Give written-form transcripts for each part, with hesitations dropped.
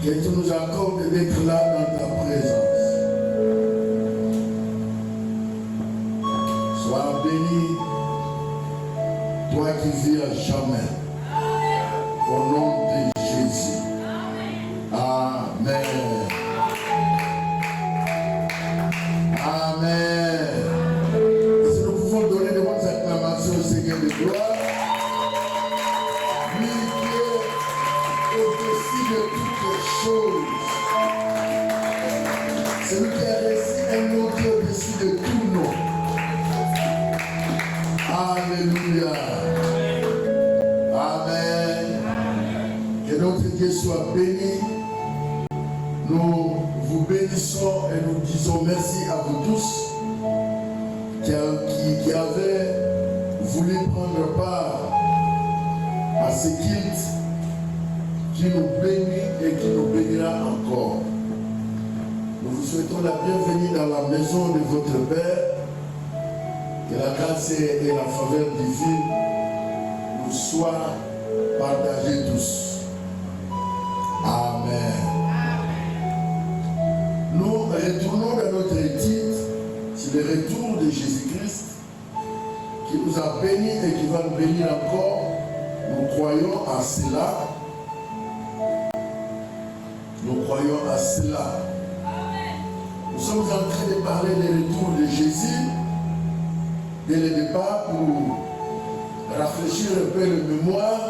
Que tu nous accordes d'être là dans ta présence. Sois béni, toi qui vis à jamais. Au nom de Jésus. Amen. Amen. Si nous pouvons donner de bonnes acclamations au Seigneur de gloire, lui qui est au-dessus de toutes choses. Celui qui a reçu un nom qui est au-dessus de tout nom. Alléluia. Amen. Que notre Dieu soit béni. Nous vous bénissons et nous disons merci à vous tous qui avez voulu prendre part à ce culte qui nous bénit et qui nous bénira encore. Nous vous souhaitons la bienvenue dans la maison de votre Père. Que la grâce et la faveur divine nous soient partagées tous. Amen. Nous retournons dans notre étude sur le retour de Jésus-Christ qui nous a bénis et qui va nous bénir encore. Nous croyons à cela. Nous croyons à cela. Nous sommes en train de parler du retour de Jésus dès le départ pour rafraîchir un peu la mémoire.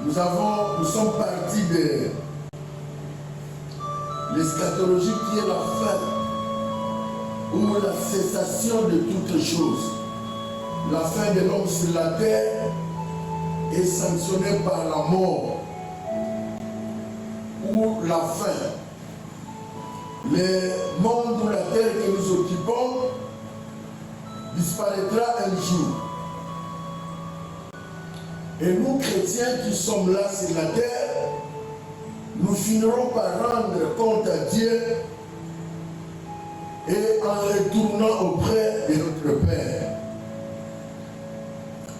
Nous sommes partis de l'eschatologie qui est la fin ou la cessation de toutes choses. La fin de l'homme sur la terre est sanctionnée par la mort ou la fin. Le monde ou la terre que nous occupons disparaîtra un jour. Et nous, chrétiens qui sommes là sur la terre, nous finirons par rendre compte à Dieu et en retournant auprès de notre Père.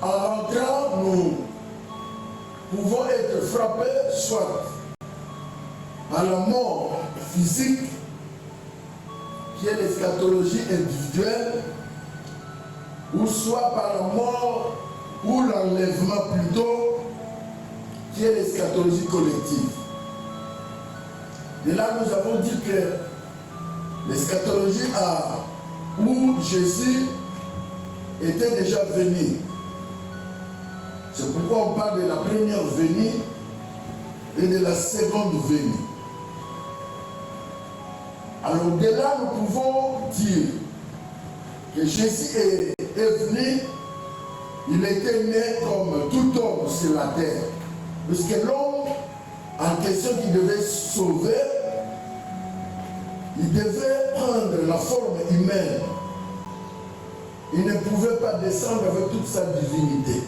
En rentrant, nous pouvons être frappés soit par la mort physique, qui est l'eschatologie individuelle, ou soit par la mort ou l'enlèvement plutôt, qui est l'eschatologie collective. Et là, nous avons dit que l'eschatologie où Jésus était déjà venu. C'est pourquoi on parle de la première venue et de la seconde venue. Alors de là, nous pouvons dire que Jésus est venu, il était né comme tout homme sur la terre. Puisque l'homme en question qui devait sauver, il devait prendre la forme humaine. Il ne pouvait pas descendre avec toute sa divinité.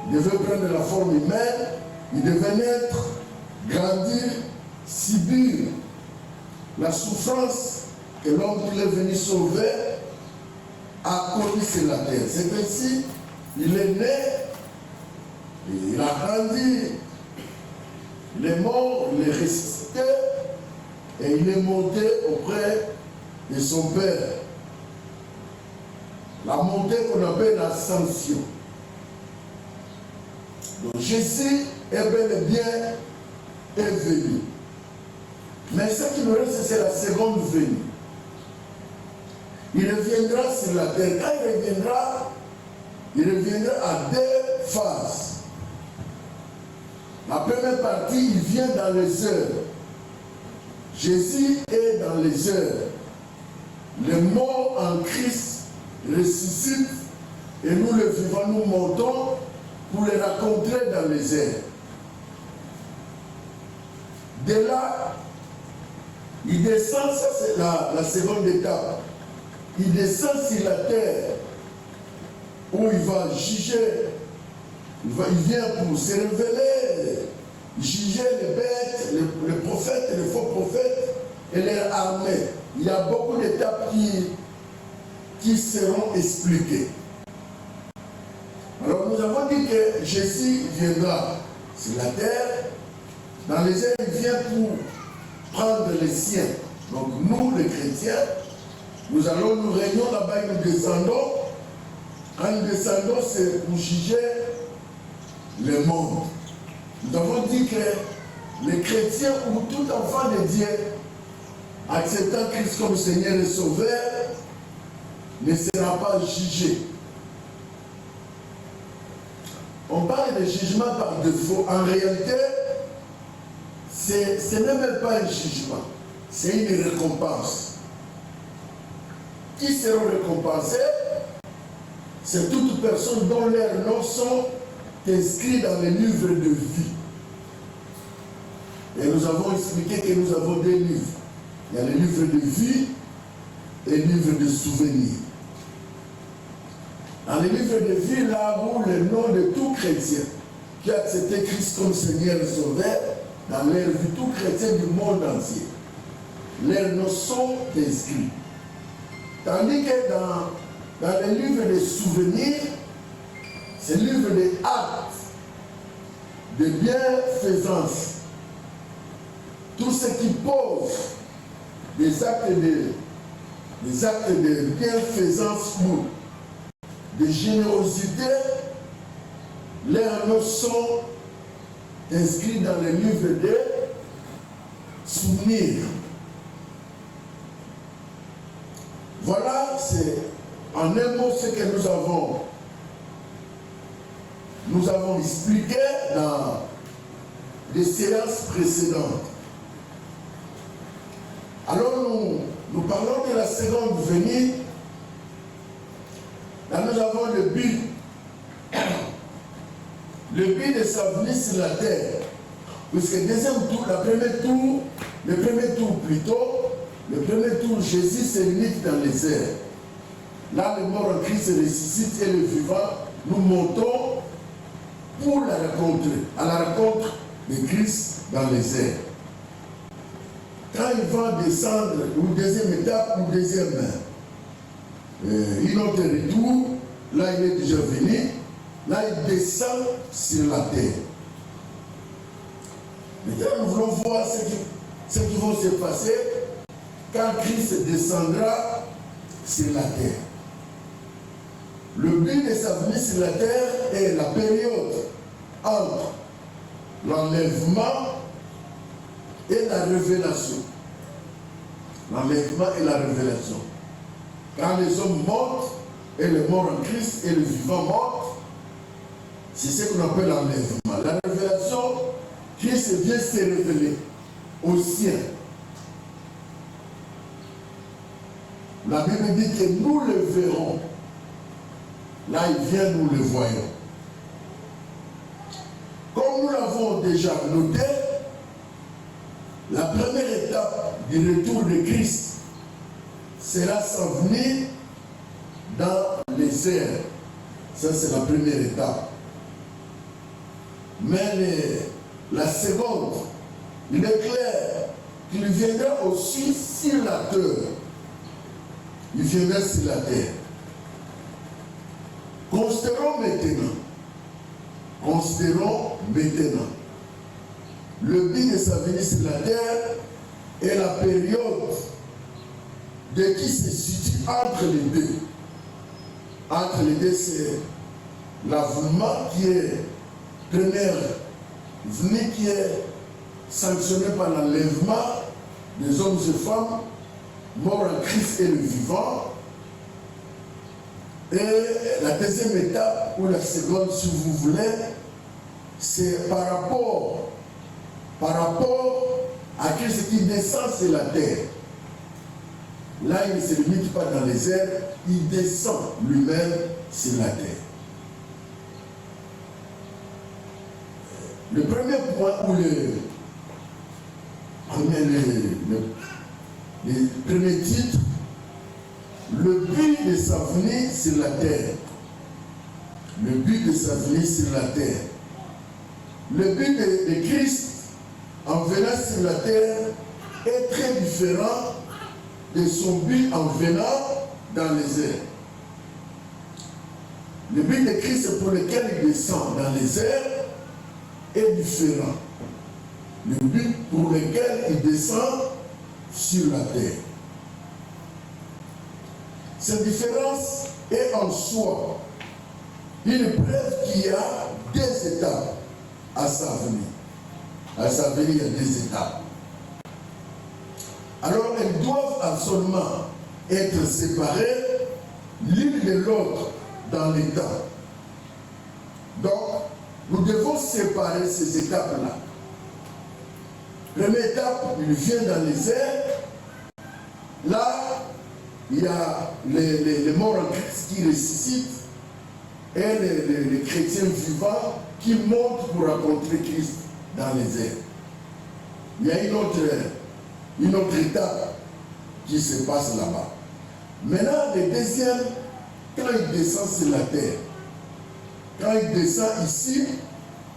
Il devait prendre la forme humaine, il devait naître, grandir, subir la souffrance que l'homme qui est venu sauver a connu sur la terre. C'est ainsi, il est né, il a grandi, il est mort, il est ressuscité et il est monté auprès de son Père. La montée qu'on appelle l'ascension. Donc Jésus est bel et bien venu. Mais ce qui nous reste, c'est la seconde venue. Il reviendra sur la terre. Quand il reviendra à deux phases. La première partie, il vient dans les heures. Jésus est dans les heures. Les morts en Christ ressuscitent et nous le vivants, nous montons pour les rencontrer dans les airs. De là, il descend, ça c'est la seconde étape. Il descend sur la terre où il va juger. Il vient pour se révéler, juger les bêtes, les prophètes et les faux prophètes et leur armée. Il y a beaucoup d'étapes qui seront expliquées. Alors nous avons dit que Jésus viendra sur la terre Dans les airs, il vient pour prendre les siens. Donc nous, les chrétiens, nous réunions là-bas et nous descendons. Quand nous descendons, c'est pour juger le monde. Nous avons dit que les chrétiens ou tout enfant de Dieu, acceptant Christ comme Seigneur et Sauveur, ne sera pas jugé. On parle de jugement par défaut. En réalité, ce n'est même pas un jugement, c'est une récompense. Qui seront récompensés? C'est toutes personnes dont leurs noms sont inscrits dans le livre de vie. Et nous avons expliqué que nous avons deux livres. Il y a le livre de vie et le livre de souvenirs. Dans le livre de vie, là où le nom de tout chrétien qui a accepté Christ comme Seigneur et Sauveur, dans leur vie, tout chrétien du monde entier, leurs noms sont inscrits. Tandis que dans le livre de souvenirs, c'est le livre des actes de bienfaisance. Tout ce qui pose des actes de bienfaisance ou de générosité, leurs noms sont inscrits dans le livre de souvenirs. Voilà, c'est en un mot ce que nous avons expliqué dans les séances précédentes. Alors nous parlons de la seconde venue. Là nous avons le but. Le but de sa venue sur la terre. Puisque le deuxième tour, le premier tour, Jésus se limite dans les airs. Là, le mort en Christ ressuscite et le vivant, nous montons pour la rencontrer, à la rencontre de Christ dans les airs. Quand il va descendre, ou deuxième étape, ou deuxième, une autre retour, là il est déjà venu, là il descend sur la terre. Maintenant, nous voulons voir ce qui va se passer quand Christ descendra sur la terre. Le but de sa venue sur la terre est la période entre l'enlèvement et la révélation. L'enlèvement et la révélation. Quand les hommes montent, et les morts en Christ et les vivants montent, c'est ce qu'on appelle l'enlèvement. La révélation, Christ vient se révéler aux siens. La Bible dit que nous le verrons. Là, il vient, nous le voyons. Comme nous l'avons déjà noté, la première étape du retour de Christ sera sa venue dans les airs. Ça, c'est la première étape. Mais la seconde, il est clair qu'il viendra aussi sur la terre. Il viendra sur la terre. Considérons maintenant. Le but de sa venue sur la terre est la période de qui se situe entre les deux. Entre les deux, c'est l'avènement qui est première venue, qui est sanctionné par l'enlèvement des hommes et femmes morts en Christ et le vivant. Et la deuxième étape, ou la seconde si vous voulez, c'est par rapport à Christ qui descend sur la terre. Là, il ne se limite pas dans les airs, il descend lui-même sur la terre. Le premier point, ou le premier titre, le but de sa venue sur la terre. Le but de sa venue sur la terre. Le but de Christ en venant sur la terre est très différent de son but en venant dans les airs. Le but de Christ pour lequel il descend dans les airs est différent. le but pour lequel il descend sur la terre. Cette différence est en soi une preuve qu'il y a des étapes à sa venue. À sa venue, il y a des étapes. Alors, elles doivent absolument être séparées l'une de l'autre dans les temps. Donc, nous devons séparer ces étapes-là. Première étape, il vient dans les airs. Là, il y a les morts en Christ qui ressuscitent et les chrétiens vivants qui montent pour rencontrer Christ dans les airs. Il y a une autre étape qui se passe là-bas. Maintenant, le deuxième, quand il descend sur la terre, quand il descend ici,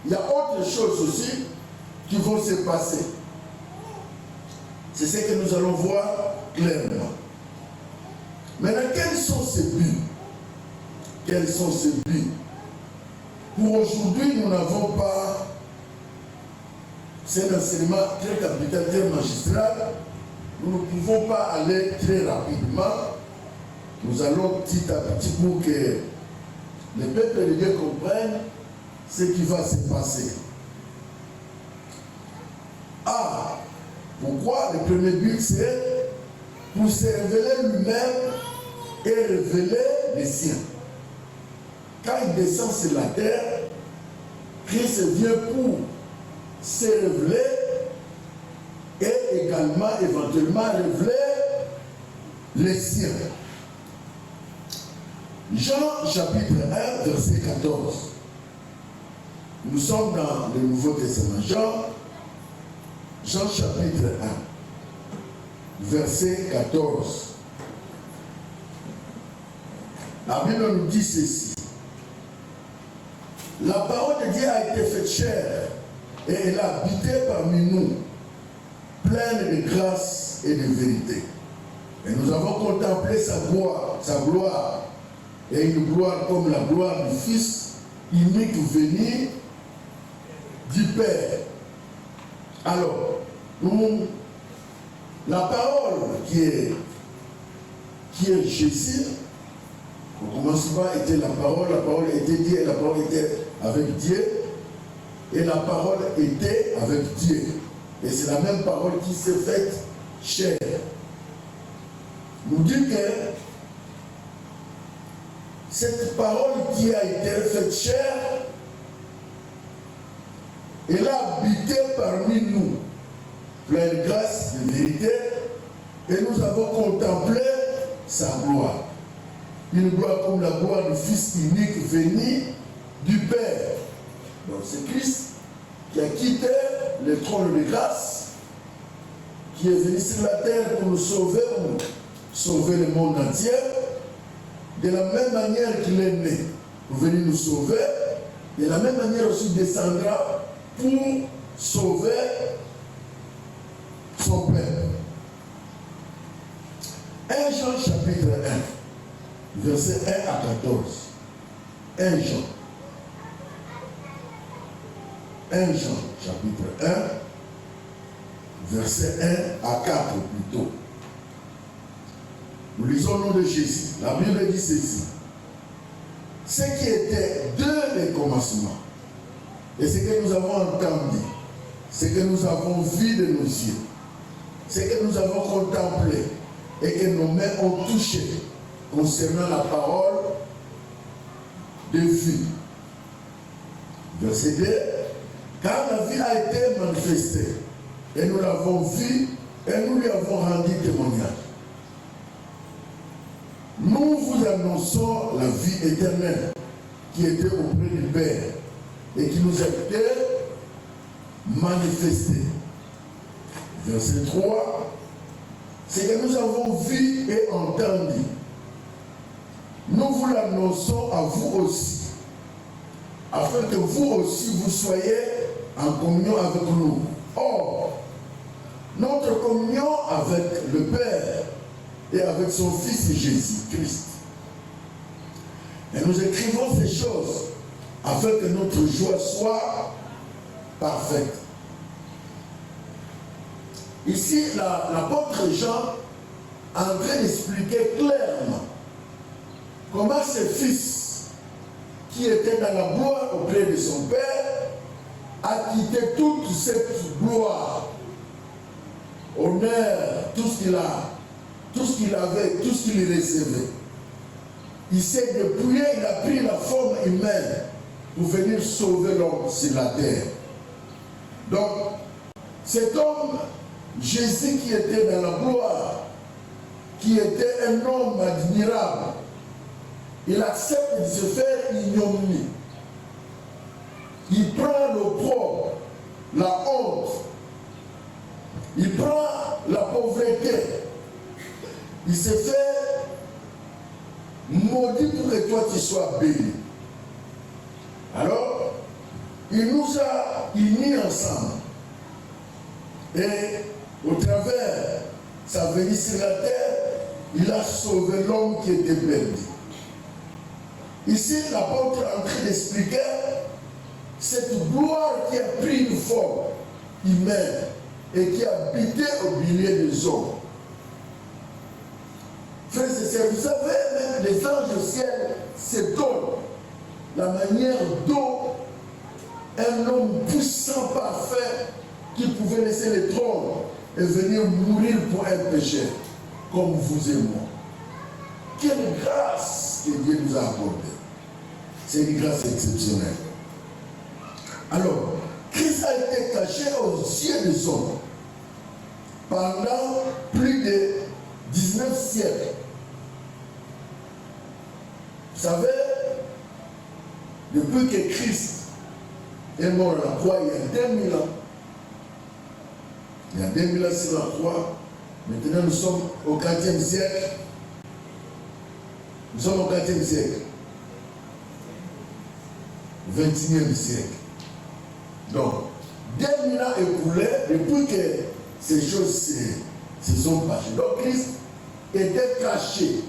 il y a autre chose aussi qui vont se passer. C'est ce que nous allons voir clairement. Maintenant, quels sont ces buts? Quels sont ces buts? Pour aujourd'hui, nous n'avons pas, c'est un enseignement très capital, très magistral. Nous ne pouvons pas aller très rapidement. Nous allons petit à petit pour que les peuples de Dieu comprennent ce qui va se passer. Ah, pourquoi? Le premier but, c'est pour se révéler lui-même et révéler les siens. Quand il descend sur la terre, Christ vient pour se révéler et également, éventuellement, révéler les siens. Jean chapitre 1, verset 14. Nous sommes dans le Nouveau Testament. Jean chapitre 1, verset 14. La Bible nous dit ceci. La parole de Dieu a été faite chair et elle a habité parmi nous, pleine de grâce et de vérité. Et nous avons contemplé sa gloire, et une gloire comme la gloire du Fils unique venu du Père. Alors, la parole qui est Jésus, au commencement était la parole était Dieu, et la parole était avec Dieu, et la parole était avec Dieu. Et c'est la même parole qui s'est faite chair. Nous dit que cette parole qui a été faite chair, elle a habité parmi nous, pleine de grâce, de vérité, et nous avons contemplé sa gloire. Une gloire comme la gloire du Fils unique venu du Père. Donc c'est Christ qui a quitté le trône de grâce, qui est venu sur la terre pour nous sauver, pour sauver le monde entier. De la même manière qu'il est né pour venir nous sauver, de la même manière aussi descendra pour sauver son peuple. 1 Jean chapitre 1, verset 1 à 14. 1 Jean. 1 Jean chapitre 1, verset 1 à 4 plutôt. Nous lisons le nom de Jésus. La Bible dit ceci. Ce qui était de les commencements, et ce que nous avons entendu, ce que nous avons vu de nos yeux, ce que nous avons contemplé et que nos mains ont touché concernant la parole de vie. Verset 2. Car la vie a été manifestée, et nous l'avons vue, et nous lui avons rendu témoignage. Nous vous annonçons la vie éternelle qui était auprès du Père et qui nous a été manifestée. Verset 3. C'est que nous avons vu et entendu. Nous vous l'annonçons à vous aussi, afin que vous aussi vous soyez en communion avec nous. Or, notre communion avec le Père et avec son Fils Jésus-Christ. Et nous écrivons ces choses afin que notre joie soit parfaite. Ici, l'apôtre Jean est en train d'expliquer clairement comment ce fils qui était dans la gloire auprès de son père a quitté toute cette gloire, honneur, tout ce qu'il a, tout ce qu'il avait, tout ce qu'il recevait. Il s'est dépouillé, il a pris la forme humaine pour venir sauver l'homme sur la terre. Donc, cet homme, Jésus qui était dans la gloire, qui était un homme admirable, il accepte de se faire ignominie. Il prend l'opprobre, la honte, il prend la pauvreté, il se fait maudit pour que toi tu sois béni. Alors, il nous a unis ensemble. Et au travers sa venue sur la terre, il a sauvé l'homme qui était perdu. Ici, l'apôtre est en train d'expliquer cette gloire qui a pris une forme humaine et qui a habité au milieu des hommes. Frères et sœurs, vous savez, même les anges au ciel s'étonnent la manière dont un homme puissant, parfait, qui pouvait laisser le trône et venir mourir pour un pécheur, comme vous et moi. Quelle grâce que Dieu nous a accordée. C'est une grâce exceptionnelle. Alors, Christ a été caché aux yeux des hommes pendant plus de 19 siècles. Vous savez, depuis que Christ est mort à la croix, il y a 2000 ans, il y a 2000 ans sur la croix, maintenant nous sommes au 4e siècle. Nous sommes au 4e siècle. 21e siècle. Donc, 2000 ans écoulés depuis que ces choses se sont passées. Donc, Christ était caché.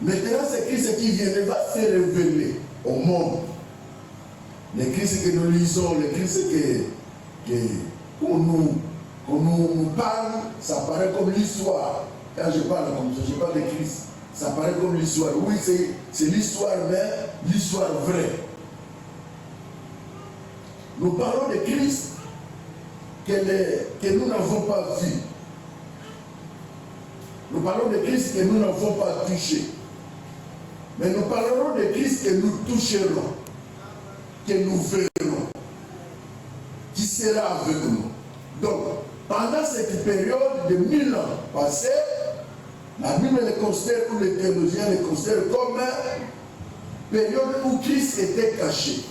Maintenant, c'est Christ qui vient, il va se révéler au monde. Le Christ que nous lisons, le Christ qu'on nous parle, ça paraît comme l'histoire. Quand je parle comme ça, je parle de Christ. Ça paraît comme l'histoire. Oui, c'est l'histoire, mais l'histoire vraie. Nous parlons de Christ que nous n'avons pas vu. Nous parlons de Christ que nous n'avons pas touché. Mais nous parlerons de Christ que nous toucherons, que nous verrons, qui sera avec nous. Donc, pendant cette période de 1000 ans passés, la Bible le considère, ou les théologiens le considèrent comme une période où Christ était caché.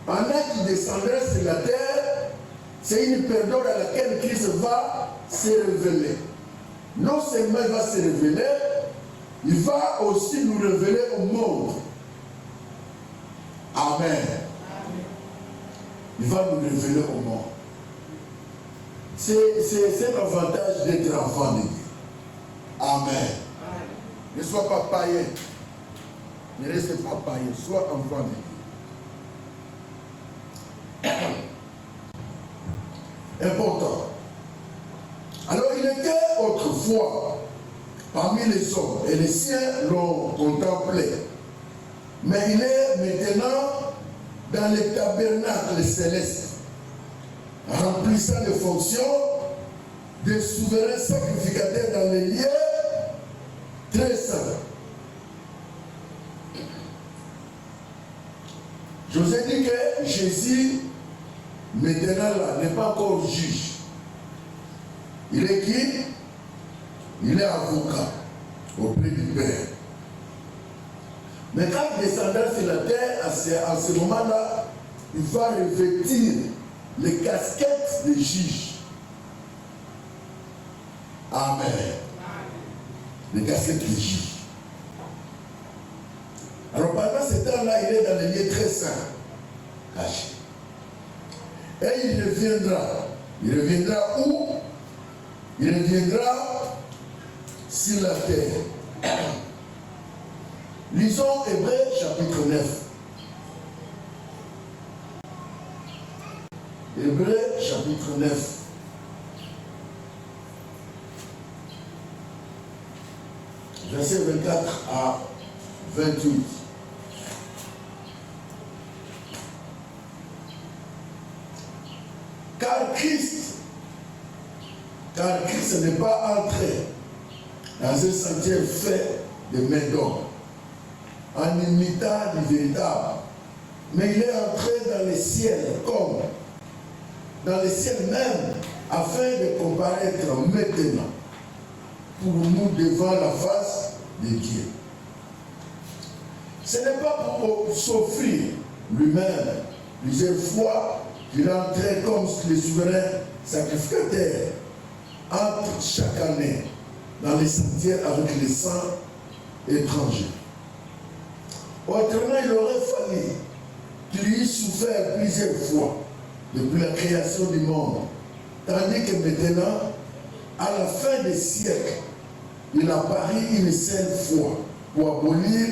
Pendant qu'il descendrait sur la terre, c'est une période à laquelle Christ va se révéler. Non seulement il va se révéler, il va aussi nous révéler au monde. Amen. Il va nous révéler au monde. C'est un avantage d'être enfant de Dieu. Amen. Ne sois pas païen. Ne reste pas païen. Sois enfant de Dieu. Important. Alors il était autrefois parmi les hommes et les siens l'ont contemplé. Mais il est maintenant dans le tabernacle céleste, remplissant les fonctions de souverain sacrificateur dans les lieux très saints. Je vous ai dit que Jésus, maintenant là, n'est pas encore juge. Il est qui? Il est avocat auprès du Père. Mais quand il descendra sur la terre, à ce moment-là, il va revêtir les casquettes des juges. Amen. Les casquettes des juges. Alors pendant ce temps-là, il est dans les lieux très saints, cachés. Et il reviendra. Il reviendra où? Il reviendra sur la terre. Lisons Hébreux chapitre 9. Hébreux chapitre 9. Verset 24 à 28. Car Christ n'est pas entré dans un sentier fait de main d'homme, en imitant du véritable, mais il est entré dans les ciels, comme dans les ciels même, afin de comparaître maintenant pour nous devant la face de Dieu. Ce n'est pas pour s'offrir lui-même plusieurs fois qu'il entrait comme le souverain sacrificateur entre chaque année dans les sentiers avec les saints étrangers. Autrement, il aurait fallu qu'il y ait souffert plusieurs fois depuis la création du monde, tandis que maintenant, à la fin des siècles, il apparaît une seule fois pour abolir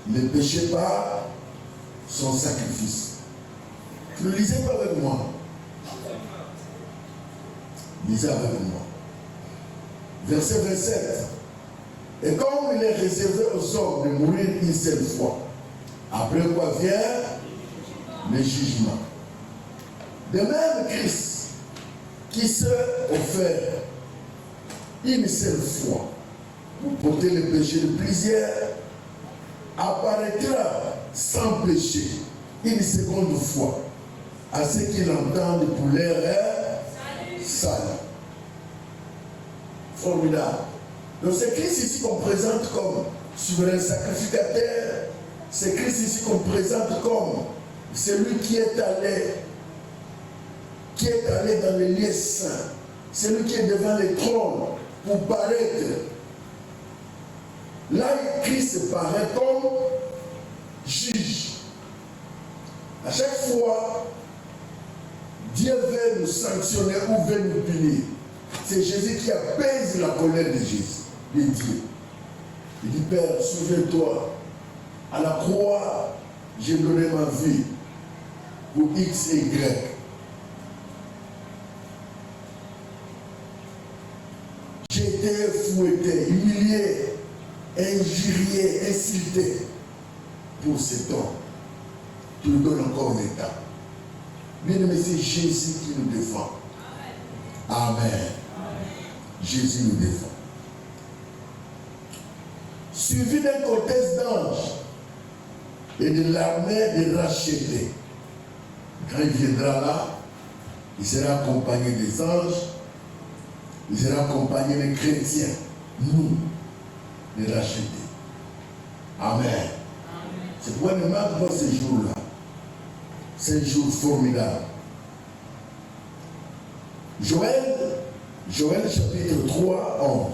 le péché par son sacrifice. Ne lisez pas avec moi. Lisez avec moi. Verset 27. Et comme il est réservé aux hommes de mourir une seule fois, après quoi vient le jugement. De même, Christ, qui s'est offert une seule fois pour porter le péché de plusieurs, apparaîtra sans péché une seconde fois à ceux qui l'entendent pour leur salut. Formidable. Donc c'est Christ ici qu'on présente comme souverain sacrificateur. C'est Christ ici qu'on présente comme celui qui est allé dans les lieux saints. Celui qui est devant le trône pour paraître. Là, Christ paraît comme juge. À chaque fois, Dieu veut nous sanctionner ou veut nous punir. C'est Jésus qui apaise la colère de Jésus, de Dieu. Il dit, Père, souviens-toi, à la croix, j'ai donné ma vie pour X et Y. J'ai été fouetté, humilié, injurié, insulté pour cet homme. Tu lui donnes encore l'état. Bien-aimé, c'est Jésus qui nous défend. Amen. Amen. Jésus nous défend. Suivi d'un cortège d'anges et de l'armée des rachetés. Quand il viendra là, il sera accompagné des anges, il sera accompagné des chrétiens, nous, les rachetés. Amen. Amen. C'est pourquoi ne manque pas ces jours-là. C'est un jour formidable. Joël chapitre 3, 11.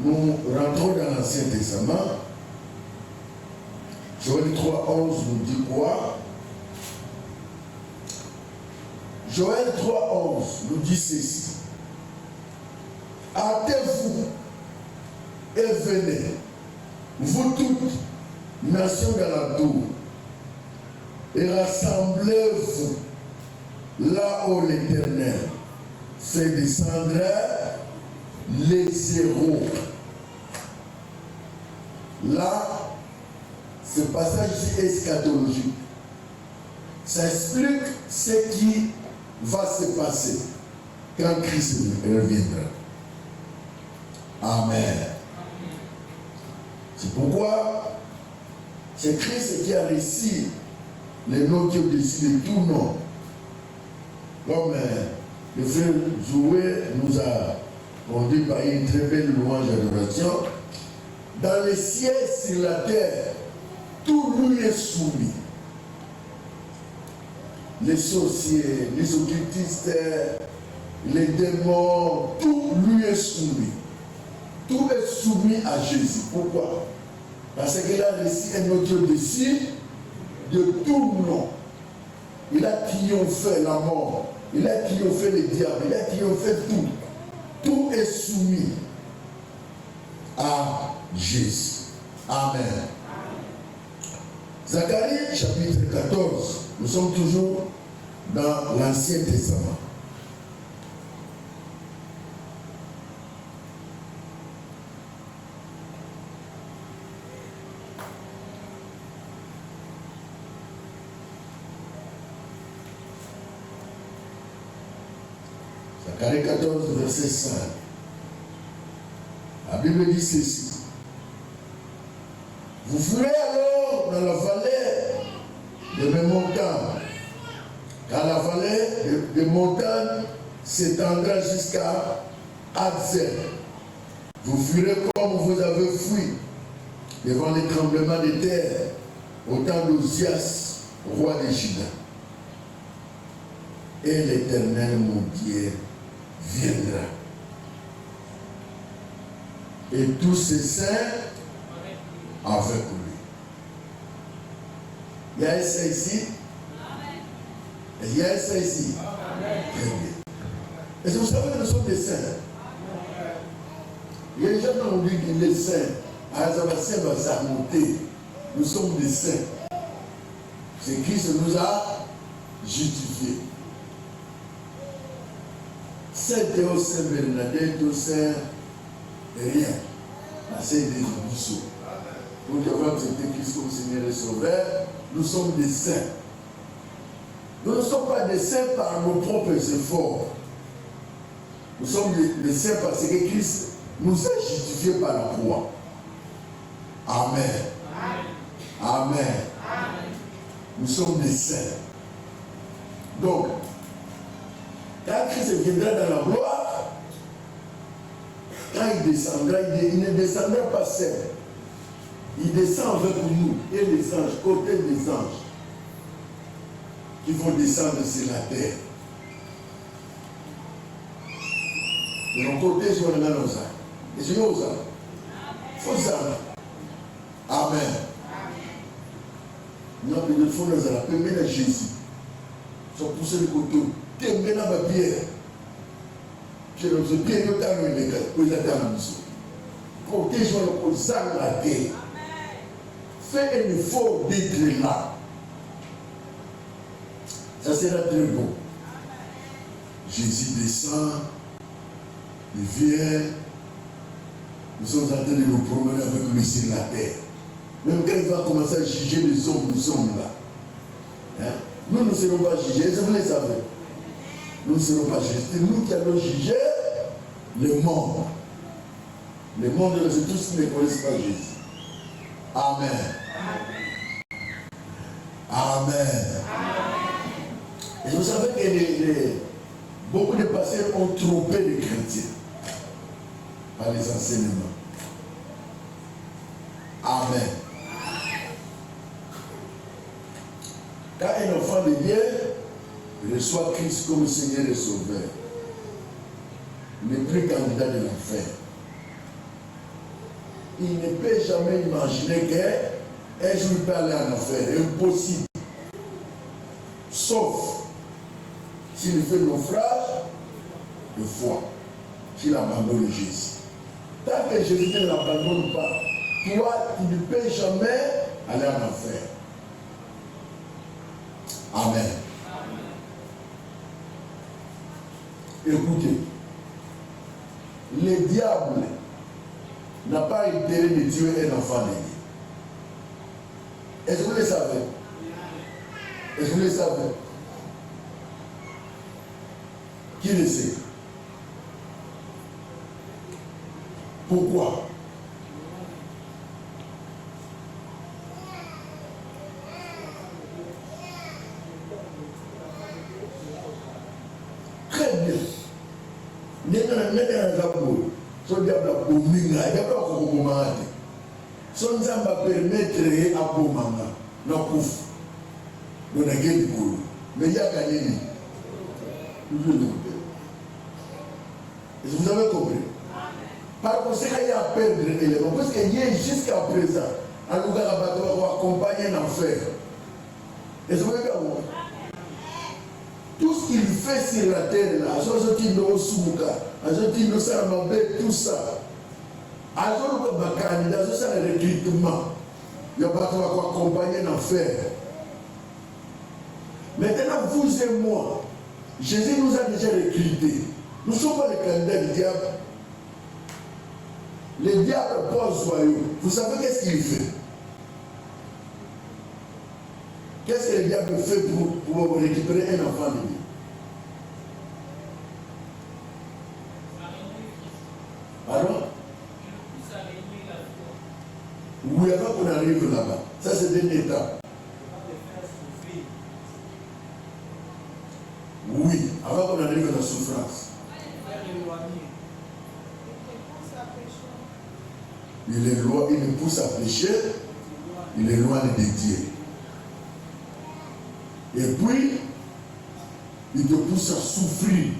Nous rentrons dans l'Ancien Testament. Joël 3, 11 nous dit quoi? Joël 3, 11 nous dit ceci. Hâtez-vous et venez, vous toutes, nations d'alentour, et rassemblez-vous là où l'Éternel fait descendre les héros. Là, ce passage est eschatologique. Ça explique ce qui va se passer quand Christ reviendra. Amen. C'est pourquoi c'est Christ qui a réussi les noms qui ont décidé tout nom. Comme le frère Zoué nous a conduit par une très belle louange d'adoration. Dans les cieux, sur la terre, tout lui est soumis. Les sorciers, les occultistes, les démons, tout lui est soumis. Tout est soumis à Jésus. Pourquoi? Parce qu'il a reçu un autre dessus de tout nom. Il a triomphé la mort. Il a triomphé le diable. Il a triomphé tout. Tout est soumis à Jésus. Amen. Zacharie chapitre 14, Nous sommes toujours dans l'Ancien Testament. Zacharie 14, verset 5. La Bible dit ceci. Vous fuirez alors dans la vallée de mes montagnes, car la vallée des montagnes s'étendra jusqu'à Adzer. Vous fuirez comme vous avez fui devant les tremblements de terre au temps d'Ozias, roi de Juda. Et l'Éternel, mon Dieu, viendra. Et tous ses saints avec lui. Il y a un saint ici. Il y a un saint ici. Très bien. Est-ce que vous savez que nous sommes des saints? Il y a des gens qui ont dit qu'il est saint. Nous sommes des saints. C'est Christ nous a justifiés. Saint Théo, Saint Bernadette, Saint rien. La Saint des Rousseau. Nous devons accepter Christ comme Seigneur et Sauveur. Nous sommes des saints. Nous ne sommes pas des saints par nos propres efforts. Nous sommes des saints parce que Christ nous a justifiés par la croix. Amen. Amen. Amen. Nous sommes des saints. Donc, quand Christ viendra dans la gloire, quand il descendra, il ne descendra pas seul. Il descend avec nous et les anges, côté des anges, qui vont descendre sur la terre. De mon côté, je vais aller dans ça. Et je vais aux âmes. Il faut ça. Amen. Nous avons besoin de faire dans la paix, mais Jésus. Ils sont poussés le couteau. T'aimes dans ma pierre. Je ne sais pas, je ne sais pas. Protège-moi aux âmes la terre. Fais un effort d'être là. Ça sera très bon. Jésus descend, il vient. Nous sommes en train de nous promener avec lui sur la terre. Même quand il va commencer à juger les hommes, nous sommes là. Hein? Nous ne serons pas jugés, vous le savez. Nous ne serons pas jugés. C'est nous qui allons juger le monde. Le monde, c'est tous ceux qui ne connaissent pas Jésus. Amen. Amen. Et vous savez que beaucoup de pasteurs ont trompé les chrétiens par les enseignements. Amen. Quand un enfant de Dieu reçoit Christ comme Seigneur et Sauveur, il n'est plus candidat de l'enfer. Il ne peut jamais imaginer qu'un jour il peut aller en enfer. Impossible. Sauf s'il fait naufrage de foi, s'il abandonne Jésus. Tant que Jésus ne l'abandonne pas, toi, tu ne peux jamais aller en enfer. Amen. Écoutez, le diable n'a pas intérêt de tuer un enfant de Dieu. Est-ce que vous le savez? Est-ce que vous le savez? Qui le sait? Pourquoi? Très bien. Son diable a bominga, il n'y a pas de bominga. Son diable va permettre à bominga, na kouf, de la guerre du boulot. Mais il y a gagné. Vous avez compris? Par conséquent, il y a à perdre l'élément. Parce qu'il y a jusqu'à présent, un lugar à battre pour accompagner un enfer. Et vous voyez comment? Tout ce qu'il fait sur la terre, là, tout ça, c'est le recrutement. Il y a pas de quoi accompagner un enfer. Maintenant, vous et moi, Jésus nous a déjà recrutés. Nous ne sommes pas les candidats du diable. Le diable pose royaume. Vous savez qu'est-ce qu'il fait? Qu'est-ce que le diable fait pour récupérer un enfant de Dieu? Alors? Oui, avant qu'on arrive là-bas. Ça, c'est une étape. Oui, avant qu'on arrive à la souffrance. Il nous pousse à pécher, il éloigne de Dieu. Et puis, il te pousse à souffrir.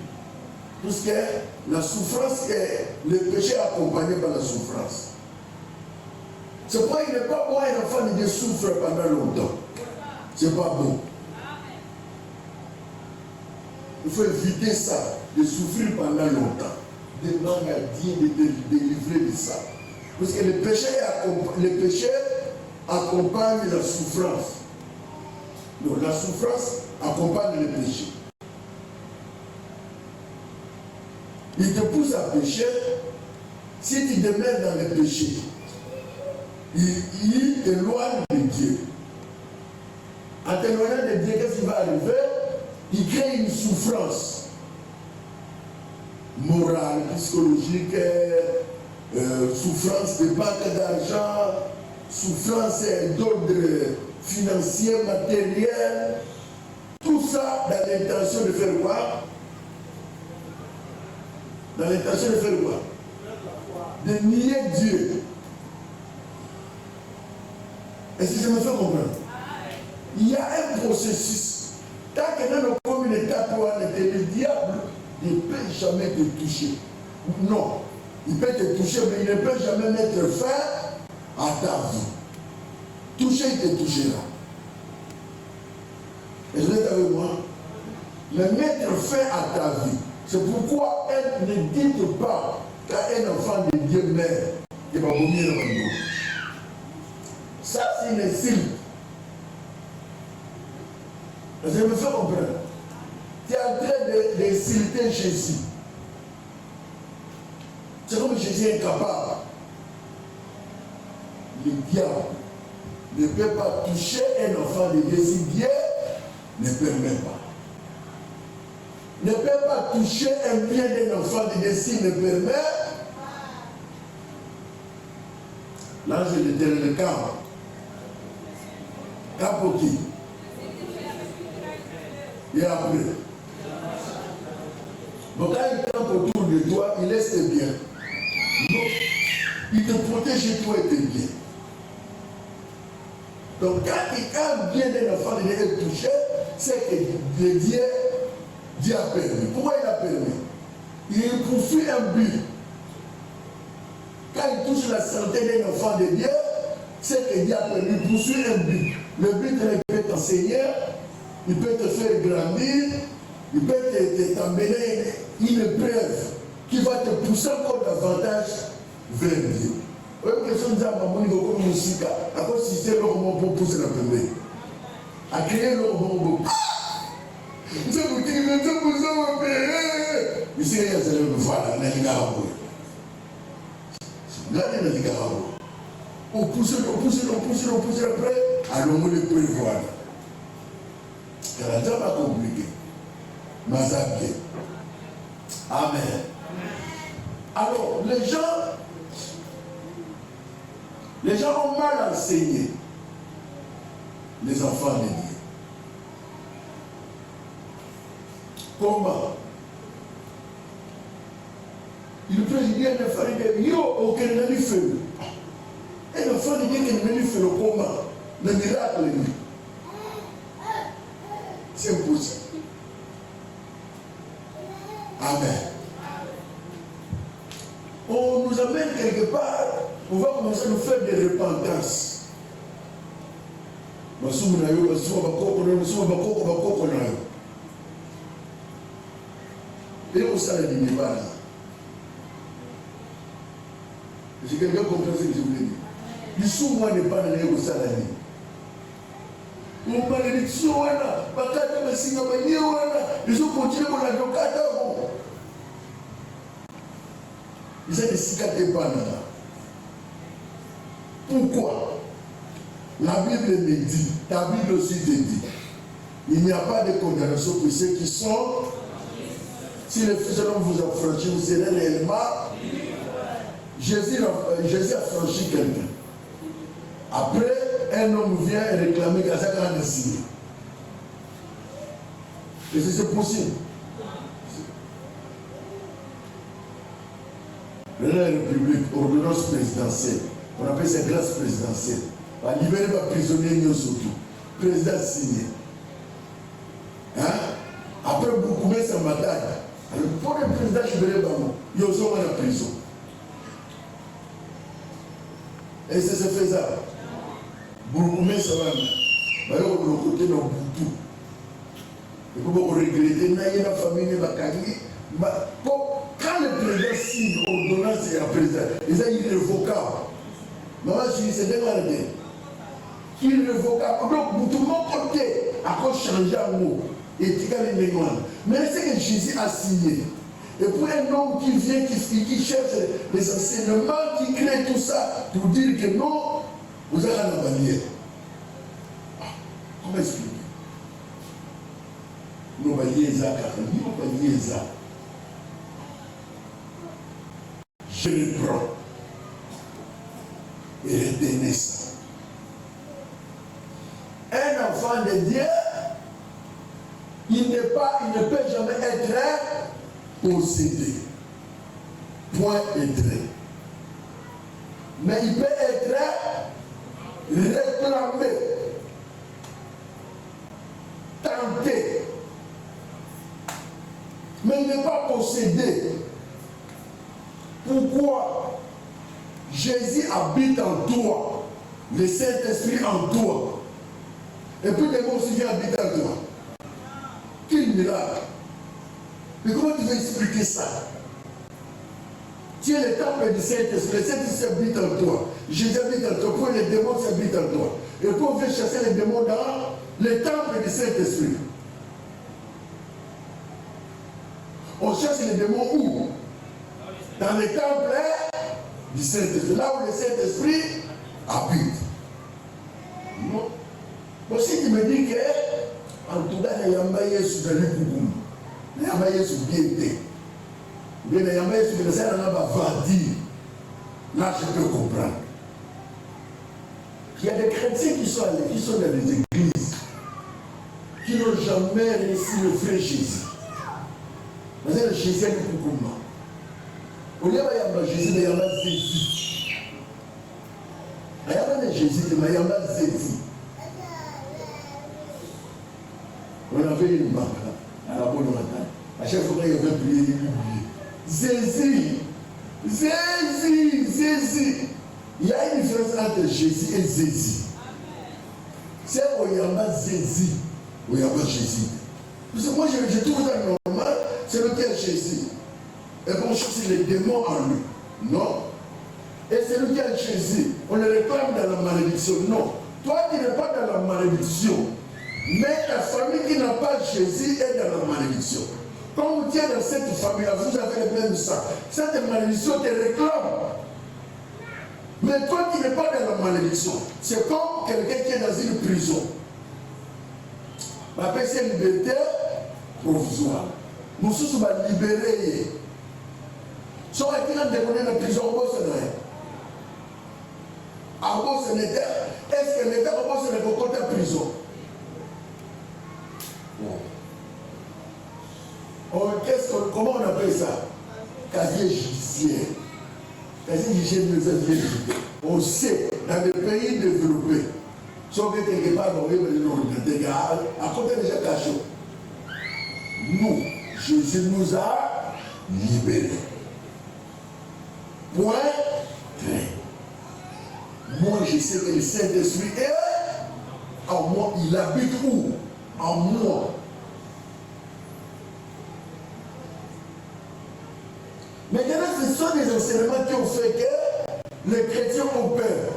Parce que la souffrance, le péché est accompagné par la souffrance. C'est pourquoi il n'est pas bon un enfant de Dieu souffre pendant longtemps. C'est pas bon. Il faut éviter ça, de souffrir pendant longtemps. Demande à Dieu de te délivrer de ça. Parce que le péché accompagne la souffrance. Donc la souffrance accompagne le péché. Il te pousse à pécher. Si tu demeures dans le péché, il t'éloigne de Dieu. En t'éloignant de Dieu, qu'est-ce qui va arriver? Il crée une souffrance morale, psychologique, souffrance de manque d'argent, souffrance d'ordre financier, matériel. Tout ça dans l'intention de faire quoi? Dans l'intention de faire quoi? De nier Dieu. Est-ce que ça me fait comprendre? Il y a un processus. Tant que dans nos communautés, le diable ne peut jamais te toucher. Non. Il peut te toucher, mais il ne peut jamais mettre fin à ta vie. Toucher, il te touchera. Et vous êtes avec moi? Mais mettre fin à ta vie. C'est pourquoi elle ne dit pas qu'un enfant de Dieu meurt. Il va vomir dans le dos. Ça, c'est une insulte. Je me fais comprendre. Tu es en train d'insulter Jésus. C'est comme Jésus est incapable. Le diable ne peut pas toucher un enfant de Dieu si Dieu ne permet pas. Ne peut pas toucher un bien d'un enfant de Dieu s'il ne permet. L'ange de l'Éternel le camp. Camp pour qui? Et après. Donc quand il campe autour de toi, il laisse tes biens. Donc, il te protège toi et tes biens. Donc quand bien d'un enfant de Dieu est touché, c'est que Dieu a permis. Pourquoi il a permis? Il poursuit un but. Quand il touche la santé d'un enfant de Dieu, c'est que Dieu a permis. Il poursuit un but. Le but, il peut t'enseigner, il peut te faire grandir, il peut t'amener une épreuve qui va te pousser encore davantage vers Dieu. Une question de Zamamoni comme musique, à cause si c'est le moment pour pousser la première. À créer le moment. C'est pour dire que c'est pour ça, mais c'est qu'il y a ce voilà, dans les garabouilles. Regardez dans les garabouilles. On pousse après, allons le prévoir. C'est la job pas compliqué. Mais ça bien. Amen. Alors, les gens ont mal enseigné les enfants de Dieu. Comment? Il peut dire à un enfant de Dieu, aucun n'a lu fait. Un enfant de Dieu qui n'a lu fait le comment? Le miracle, lui. C'est impossible. Amen. On nous amène quelque part, on va commencer à nous faire des repentances. Et on s'en dit, mais voilà. Est-ce que quelqu'un comprend ce que je voulais dire? Le sous-moi n'est pas dans les salariés. On malédiction, on a pas qu'à ils ont continué pour la locata. Ils ont des cicatrices. Pourquoi? La Bible me dit, ta Bible aussi te dit, il n'y a pas de condamnation pour ceux qui sont. Si le Fils de l'homme vous a franchi, vous serez réellement. Jésus a franchi quelqu'un. Après, un homme vient et réclamer qu'à ça qu'on a signé. Et c'est possible. La République, ordonnance présidentielle, on appelle ça grâce présidentielle. On va libérer les prisonniers surtout. Président signé. Hein? Après beaucoup de ça bataille. Alors pour le président libéré, il y a aussi la prison. Et c'est faisable. Beaucoup de ça va. Alors on va côté dans Boutou. Et pour regretter, la famille va gagner. Quand le président signe l'ordonnance et la président, ils sont irrévocables. Maman, je dis, c'est démarré. Irrévocable. Donc, tout le monde côté, à cause changer un mot. Et tu as les mémoires. Mais c'est que Jésus a signé. Et pour un homme qui vient, qui cherche les enseignements, qui crée tout ça, pour dire que non, vous avez la bannière. Comment expliquer? Nous allons y aller, nous allons y aller. Je le prends et retenez ça. Un enfant de Dieu, il ne peut jamais être possédé. Point et trait. Mais il peut être réclamé, tenté. Mais il n'est pas possédé. Pourquoi? Jésus habite en toi, le Saint-Esprit en toi. Et puis les mots aussi viennent habiter en toi. Quel miracle! Mais comment tu veux expliquer ça? Tu es le temple du Saint-Esprit, le Saint-Esprit habite en toi. Jésus habite en toi, pour les démons s'habitent en toi. Et puis on veut chasser les démons dans le temple du Saint-Esprit. On cherche les démons où? Dans le temple du Saint-Esprit, là où le Saint-Esprit habite. Non. Donc si tu me dis que, en tout cas, il y a un Yesu dans le Koukoum, il y a un Yesu bien été, il y a un Yesu qui ne va dire, là je peux comprendre. Il y a des chrétiens qui sont allés, qui sont dans les églises, qui n'ont jamais reçu le vrai Jésus. Mais c'est le Jésus du Koukoum. Au lieu de Jésus, il y a Jésus. Il y a Jésus, il y a Jésus. On avait une banque à la bonne montagne. À chaque fois qu'il y avait un prier, il oubliait. Jésus, Jésus, Jésus. Il y a une différence entre Jésus et Jésus. C'est où il y a Jésus, où il y a Jésus. Parce que moi, je trouve ça normal, c'est lequel Jésus. Et bon, c'est les démons en lui. Non. Et c'est lui qui a Jésus. On le réclame dans la malédiction. Non. Toi, tu n'es pas dans la malédiction. Mais la famille qui n'a pas Jésus est dans la malédiction. Quand vous êtes dans cette famille-là, vous avez le même sang. Cette malédiction te réclame. Mais toi qui n'es pas dans la malédiction, c'est comme quelqu'un qui est dans une prison. On appelle ça liberté provisoire. Nous sommes libérés. Si on est dans la prison, on bosse rien. En bosse l'État, est-ce que l'État va bosser le côté de prison? Comment on appelle ça? Casier judiciaire. Casier judiciaire, on sait, dans les pays développés, sauf que quelque part, on veut les gars, à côté de chaque cachot. Nous, Jésus nous a libérés. Point. Moi, je sais que le Saint-Esprit est en moi. Il habite où? En moi. Maintenant, ce sont des enseignements qui ont fait que les chrétiens ont peur.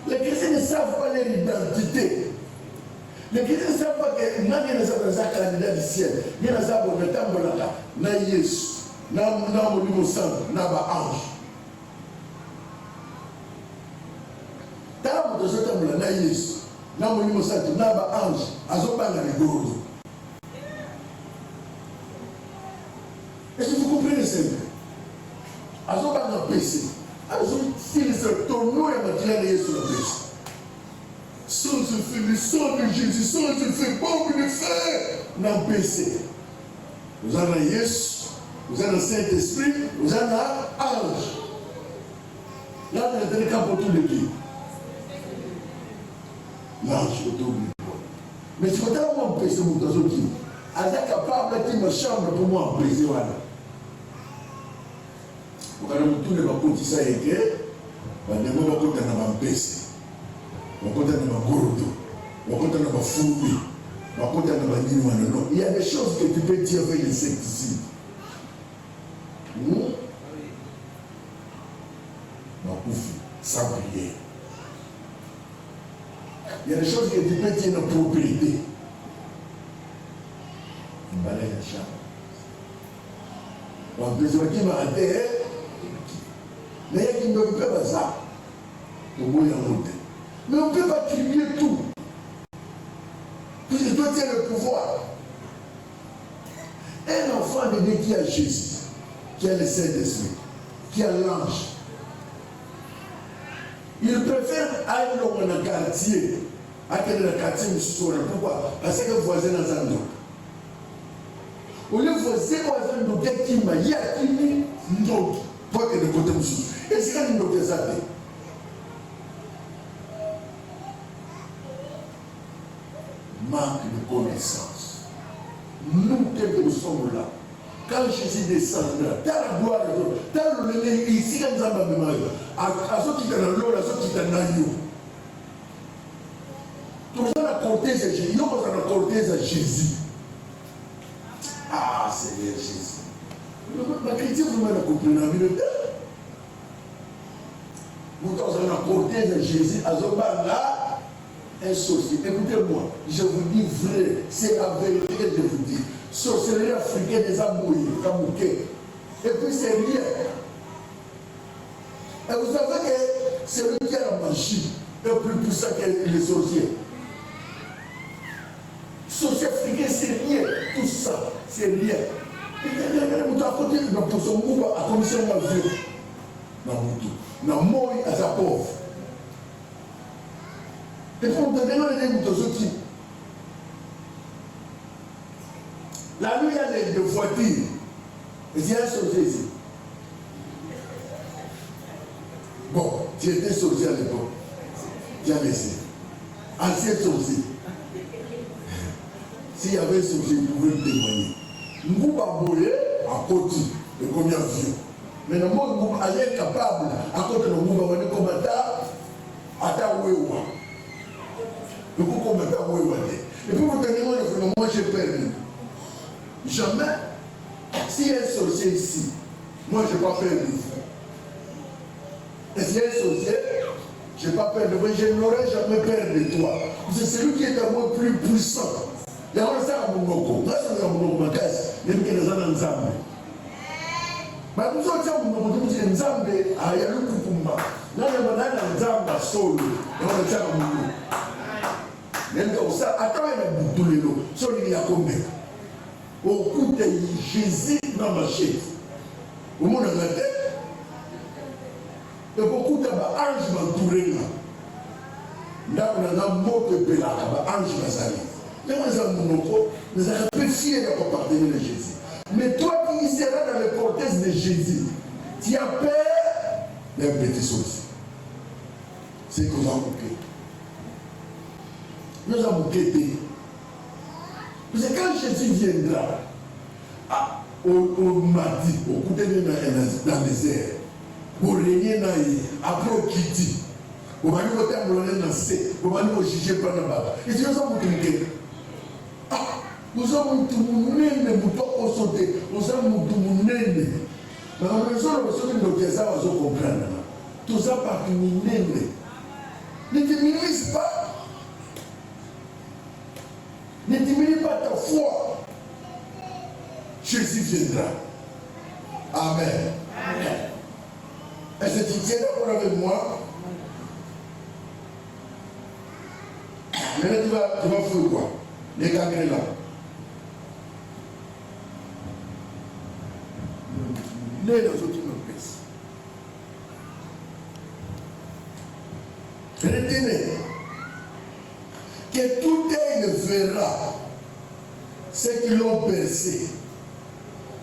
Les chrétiens ne savent pas leur identité. Les chrétiens ne savent pas que nous sommes un candidat du ciel. Nous sommes un candidat na Yesu, na Molimo Santo, na ange. Tant que nous sommes na Yesu, na Molimo Santo, na ange, azobanga les gourdes. Est-ce que vous comprenez ça? Azobanga péché. S'il se tourne, il va tirer sur le péché. Sans se faire le sang de Jésus, sans se faire bombe de fer, n'a péché. Nous avons Jésus, nous avons le Saint-Esprit, nous avons l'ange. Là, nous avons le camp autour de qui? L'ange autour de lui. Mais si vous avez un péché, vous avez qui? Elle est capable de me chambre pour moi en péché. Vous avez tout le monde qui s'est écrit, vous avez tout le monde qui a péché. Il y a des choses que tu peux dire avec les insecticides. Sans prière. Il y a des choses que tu peux dire dans la propriété. On va aller à la chambre. On peut se dire à terre. Mais il y a qui ne peut pas ça. Pour moi, il y a un côté. Mais on ne peut pas trier tout. Puisque toi, tu as le pouvoir. Un enfant de Dieu qui a Jésus, qui a le Saint-Esprit, qui a l'ange, il préfère aller dans un quartier, à quel quartier nous sommes. Pourquoi? Parce que le voisin dans un dos. Au lieu de voisin dans un dos, qui m'a dit, il y a un toi qui es de côté de et c'est quand nous nous avons manque de connaissance. Nous, tels que nous sommes là, quand Jésus descendra, dans la gloire de Dieu, dans le nez, ici, quand nous avons mémoire, à ceux qui sont dans l'eau, à ceux qui sont dans l'eau. Tout le monde a cortège à Jésus. Nous avons un cortège à Jésus. Ah, Seigneur Jésus. La chrétien, vous m'avez compris dans la vie. Nous avons un cortège à Jésus, à Zobanga. Un sorcier. Écoutez-moi, je vous dis vrai, c'est la vérité que je vous dis. Sorcellerie africaine des Amouilles, Kamouké. Et puis c'est rien. Et vous savez que celui qui a la magie est plus puissant que les sorciers. Sorcier africain, c'est rien. Tout ça, c'est rien. Vous avez côté de son groupe à commission de la vie. Dans le monde, à sa pauvre. Et puis on te demande des outils. La nuit, il y a des voitures. Et il y a un sorcier ici. Bon, tu étais sorcier à l'époque. Tu as laissé. Ancien sorcier. S'il y avait un sorcier, il pouvait me témoigner. Nous avons volé à côté de combien de vieux. Mais le monde est capable, à côté de nous, de comme à Taouéwa. Et puis vous tenez moi j'ai perdu. Jamais. S'il y a un sorcier ici, moi je n'ai pas perdu. Et s'il y a un sorcier, je n'ai pas perdu. Je n'aurais jamais peur de toi. C'est celui qui est à moi plus puissant. Il y a un ça à mon moko. Là, c'est mon moko, ma casse. Il y a des gens dans Zambé. Mais nous sommes en Zambé, à Yalukumba. Là, il y a un Zambé à Solo. Il y a un Zambé à Moulou. Même comme ça, attends, il y a tous les lots. Sur il y a combien? Au coup de Jésus dans ma chaise. Au monde de la tête. Et beaucoup de anges m'entourent là. Là, on a un mot que Béla, ange Nazaré. Mais moi, nous avons peu fiers d'appartenir à Jésus. Mais toi qui seras dans le cortège de Jésus, tu as peur d'un petit sorcier. C'est que nous avons peur. Nous avons quitté. Parce que quand Jésus viendra, au mardi, au côté de dans le désert, pour régner dans après au Kiti, au mari au terme dans le C, au mari au juger par le bas. Et si nous avons cliqué, nous avons tout le monde, nous avons sauté, nous avons tout le monde. Mais on a besoin de ça, on va comprendre. Tout ça par une. Ne te minimise pas. Ne diminue pas ta foi. Jésus viendra. Amen. Amen. Est-ce que tu tiens d'accord avec moi? Maintenant, tu vas faire quoi? Les cagrés là. Les autres me pèsent. Retenez que tout œil ne verra ceux qui l'ont bercé.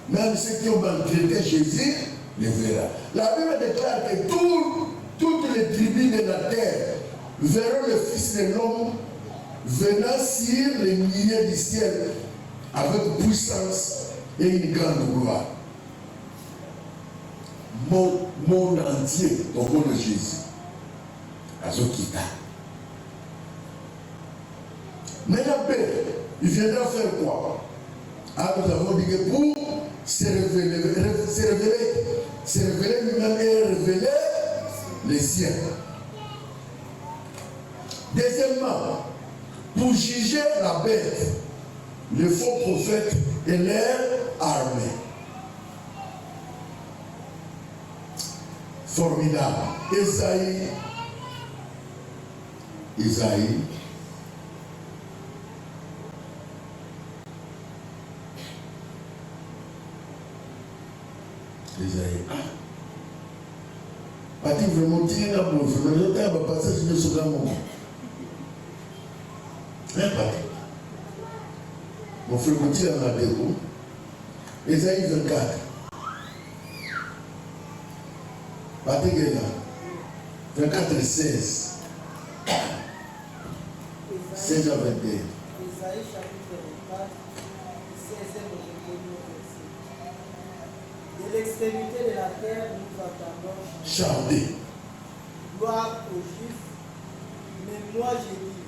Même ceux qui ont maltraité Jésus le verra. La Bible déclare que toutes les tribus de la terre verront le Fils de l'homme venant sur les milliers du ciel avec puissance et une grande gloire. Monde entier au nom de Jésus. Azokita. Maintenant, il viendra faire quoi? Ah, nous avons dit que pour se révéler lui-même et révéler les siens. Deuxièmement, pour juger la bête, les faux prophètes et leur armée. Formidable. Isaïe. Isaïe 1. Pati vraiment tirer la bouffe. Mais je vais passer sur le second moment. Hein, Pati? Mon frère me tire la déco. Isaïe 24. Pati est là. 24 et 16. 16 à 21. Isaïe chapitre 24, 16e verset. De l'extrémité de la terre, nous attendons chanter. Gloire aux Juifs, mais moi j'ai dit,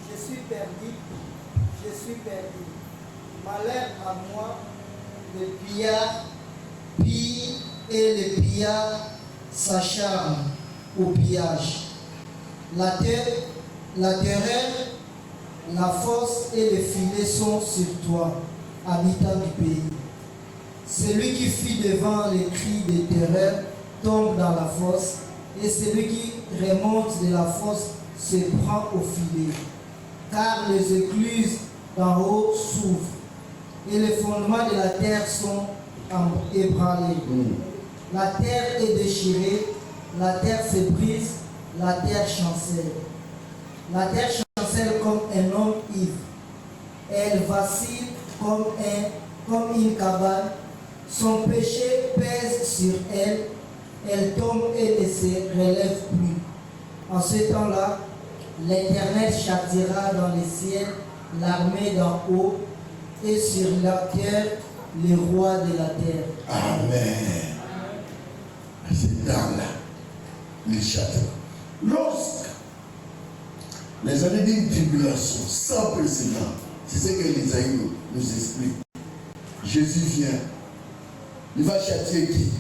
je suis perdu, je suis perdu. Malheur à moi, le pillard pille et le pillard s'acharne au pillage. La terreur, la force et le filet sont sur toi, habitant du pays. Celui qui fuit devant les cris de terreur tombe dans la fosse, et celui qui remonte de la fosse se prend au filet. Car les écluses d'en haut s'ouvrent, et les fondements de la terre sont ébranlés. La terre est déchirée, la terre se brise, la terre chancelle. La terre chancelle comme un homme ivre. Elle vacille comme une cabane. Son péché pèse sur elle. Elle tombe et ne se relève plus. En ce temps-là, l'Éternel châtiera dans les ciels l'armée d'en haut et sur la terre les rois de la terre. Amen. C'est dans là, les châtiments. Lorsque les années d'une tribulation sans précédent, c'est ce que l'Isaïe nous explique. Jésus vient. Il va châtier qui?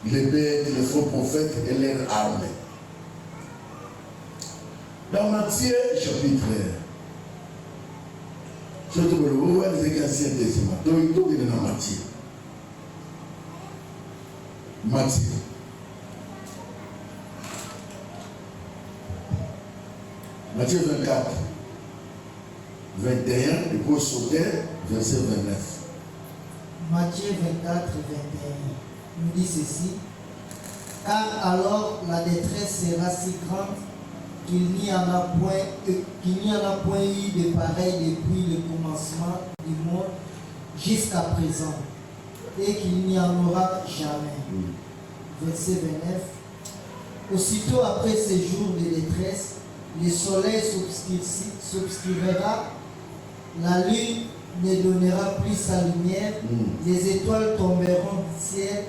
Les bêtes, les faux prophètes et leurs armées. Dans Matthieu chapitre 1, je te le vois, les Ancien Testament. Donc, il est dans Matthieu. Matthieu 24, 21, et pour sauter, verset 29. Matthieu 24, 21 nous dit ceci. Car alors la détresse sera si grande qu'il n'y en a point eu de pareil depuis le commencement du monde jusqu'à présent, et qu'il n'y en aura jamais. Verset 29. Aussitôt après ces jours de détresse, le soleil s'obscurera, la lune ne donnera plus sa lumière, les étoiles tomberont du ciel,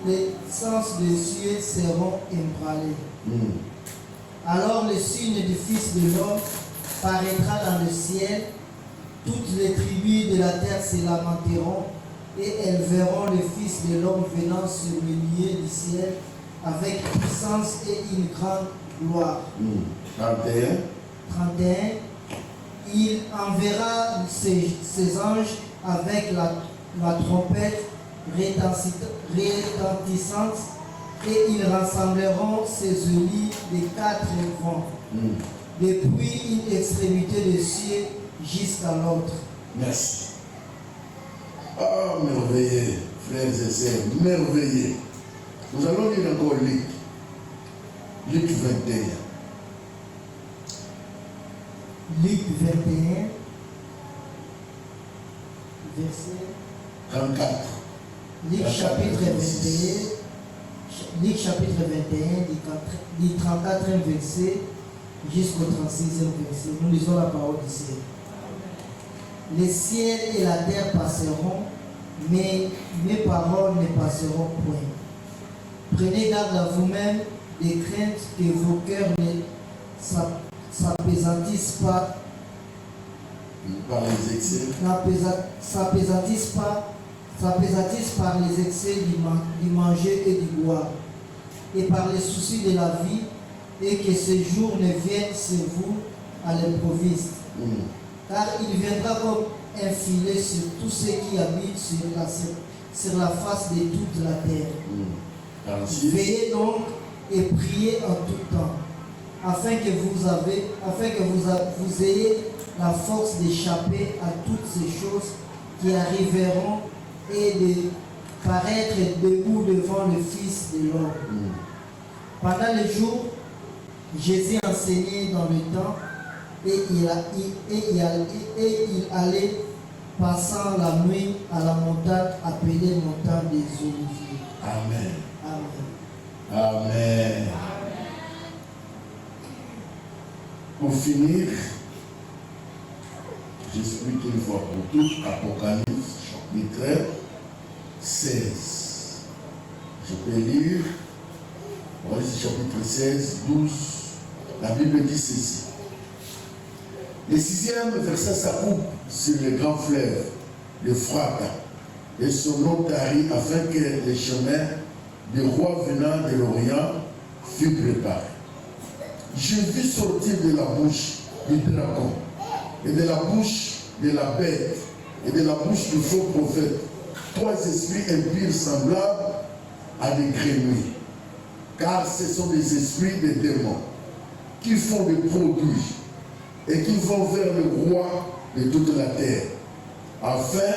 et les sens des cieux seront ébranlés. Alors le signe du Fils de l'homme paraîtra dans le ciel, toutes les tribus de la terre se lamenteront, et elles verront le Fils de l'homme venant sur le milieu du ciel avec puissance et une grande gloire. 31. Il enverra ses anges avec la trompette retentissante et ils rassembleront ses olives des 4 vents, depuis une extrémité des cieux jusqu'à l'autre. Merci. Ah, merveilleux, frères et sœurs, merveilleux. Nous allons lire encore Luc. Luc 21. Luc 21, verset 34. Luc chapitre 21, Luc chapitre 21, du 34e verset jusqu'au 36e verset. Nous lisons la parole du ciel. Les ciels et la terre passeront, mais mes paroles ne passeront point. Prenez garde à vous-même des craintes que vos cœurs ne s'appesantissent pas. Par les excès. S'appesantissent par les excès du manger et du boire, et par les soucis de la vie, et que ces jours ne viennent sur vous à l'improviste. Car il viendra comme un filet sur tous ceux qui habitent sur la face de toute la terre. Veillez donc et priez en tout temps, afin que vous ayez la force d'échapper à toutes ces choses qui arriveront et de paraître debout devant le Fils de l'homme. Pendant les jours, Jésus enseignait dans le temple et il allait passant la nuit à la montagne appelée montagne des Oliviers. Amen. Amen. Amen. Pour finir, j'explique une fois pour toutes Apocalypse chapitre 16. Je peux lire chapitre 16, 12. La Bible dit ceci. Le 6e verset s'accoupe sur le grand fleuve, le Frata, et son nom tarit afin que les chemins des rois venant de l'Orient fût préparé. Je vis sortir de la bouche du dragon, et de la bouche de la bête, et de la bouche du faux prophète, 3 esprits impurs semblables à des grenouilles, car ce sont des esprits de démons, qui font des prodiges, et qui vont vers le roi de toute la terre, afin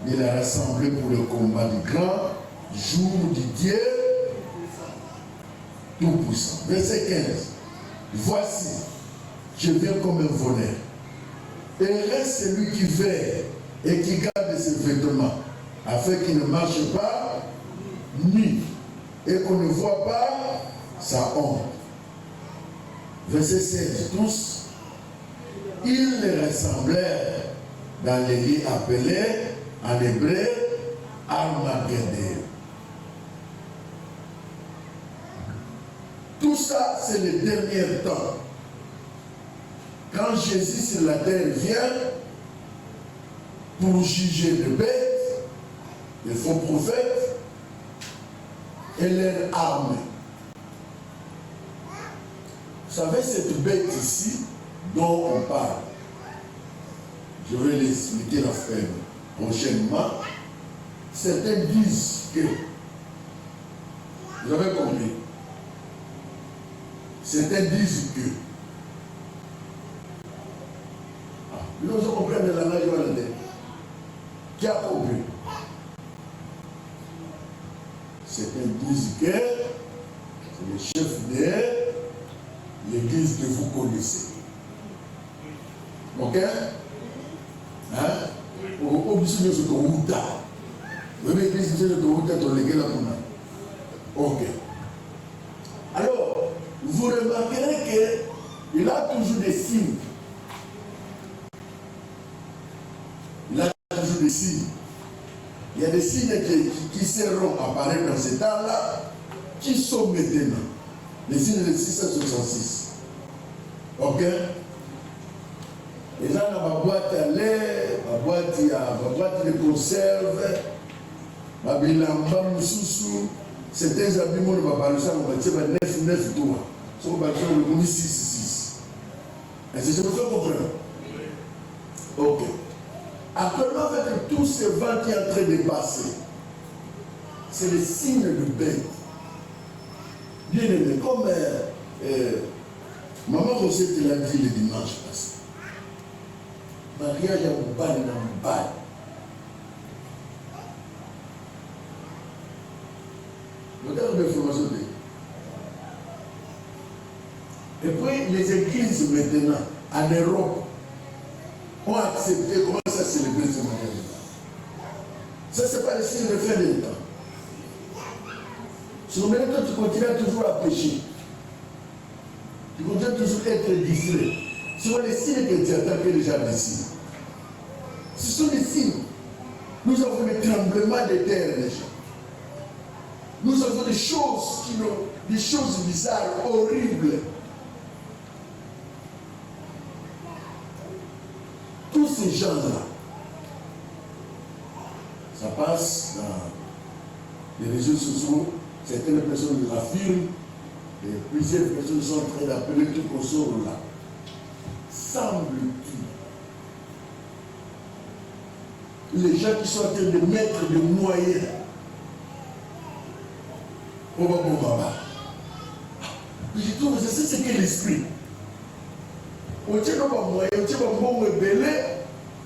de la rassembler pour le combat du grand jour du Dieu Tout-Puissant. Verset 15. Voici, je viens comme un voleur. Heureux celui qui veille et qui garde ses vêtements, afin qu'il ne marche pas nu et qu'on ne voit pas sa honte. Verset 16. Tous, ils les rassemblèrent dans les lits appelés en hébreu Armageddon. Tout ça, c'est le dernier temps. Quand Jésus sur la terre vient pour juger les bêtes, les faux prophètes et leurs armes. Vous savez, cette bête ici dont on parle, je vais l'expliquer la fin prochainement. Certains disent que, vous avez compris, certains disent que, nous comprenons la langue hollandaise. Qui a compris? Certains disent que c'est le chef de l'église que vous connaissez. Ok? Hein? Ok. Alors, vous remarquerez qu'il a toujours des signes. Il a toujours des signes. Il y a des signes qui seront apparaître dans ce temps-là, qui sont maintenant. Les signes de 666. Ok? Les gens ont ma boîte à lait, ma boîte de conserve, ma bilamba moussoussou. Certains habillements ne vont pas le savoir, on va dire 9 doigts. On va dire le 666. Et c'est ce que vous comprenez. Ok. Actuellement, avec tous ces vents qui sont en train de passer, c'est le signe de bête. Bien aimé, comme Maman Rosette l'a dit le dimanche passé. Mariage à Moubaï dans Moubaï. Regarde l'information. Et puis les églises maintenant, en Europe, ont accepté comment ça célébrer ce mariage. Ça, ce n'est pas le signe de fin de temps. Si toi, tu continues toujours à pécher. Tu continues toujours à être distrait. Ce sont les signes que tu attends que les gens décident. Ce sont les signes. Nous avons des tremblements de terre déjà. Nous avons des choses bizarres, horribles. Tous ces gens-là, ça passe dans les réseaux sociaux. Certaines personnes l'affirment, et plusieurs personnes sont en train d'appeler tout qu'on sort là. Semble-t-il, les gens qui sont en train de mettre des moyens au baba. Je trouve que c'est ce qu'est l'esprit. On tient pas moyen, on tient pas bon belé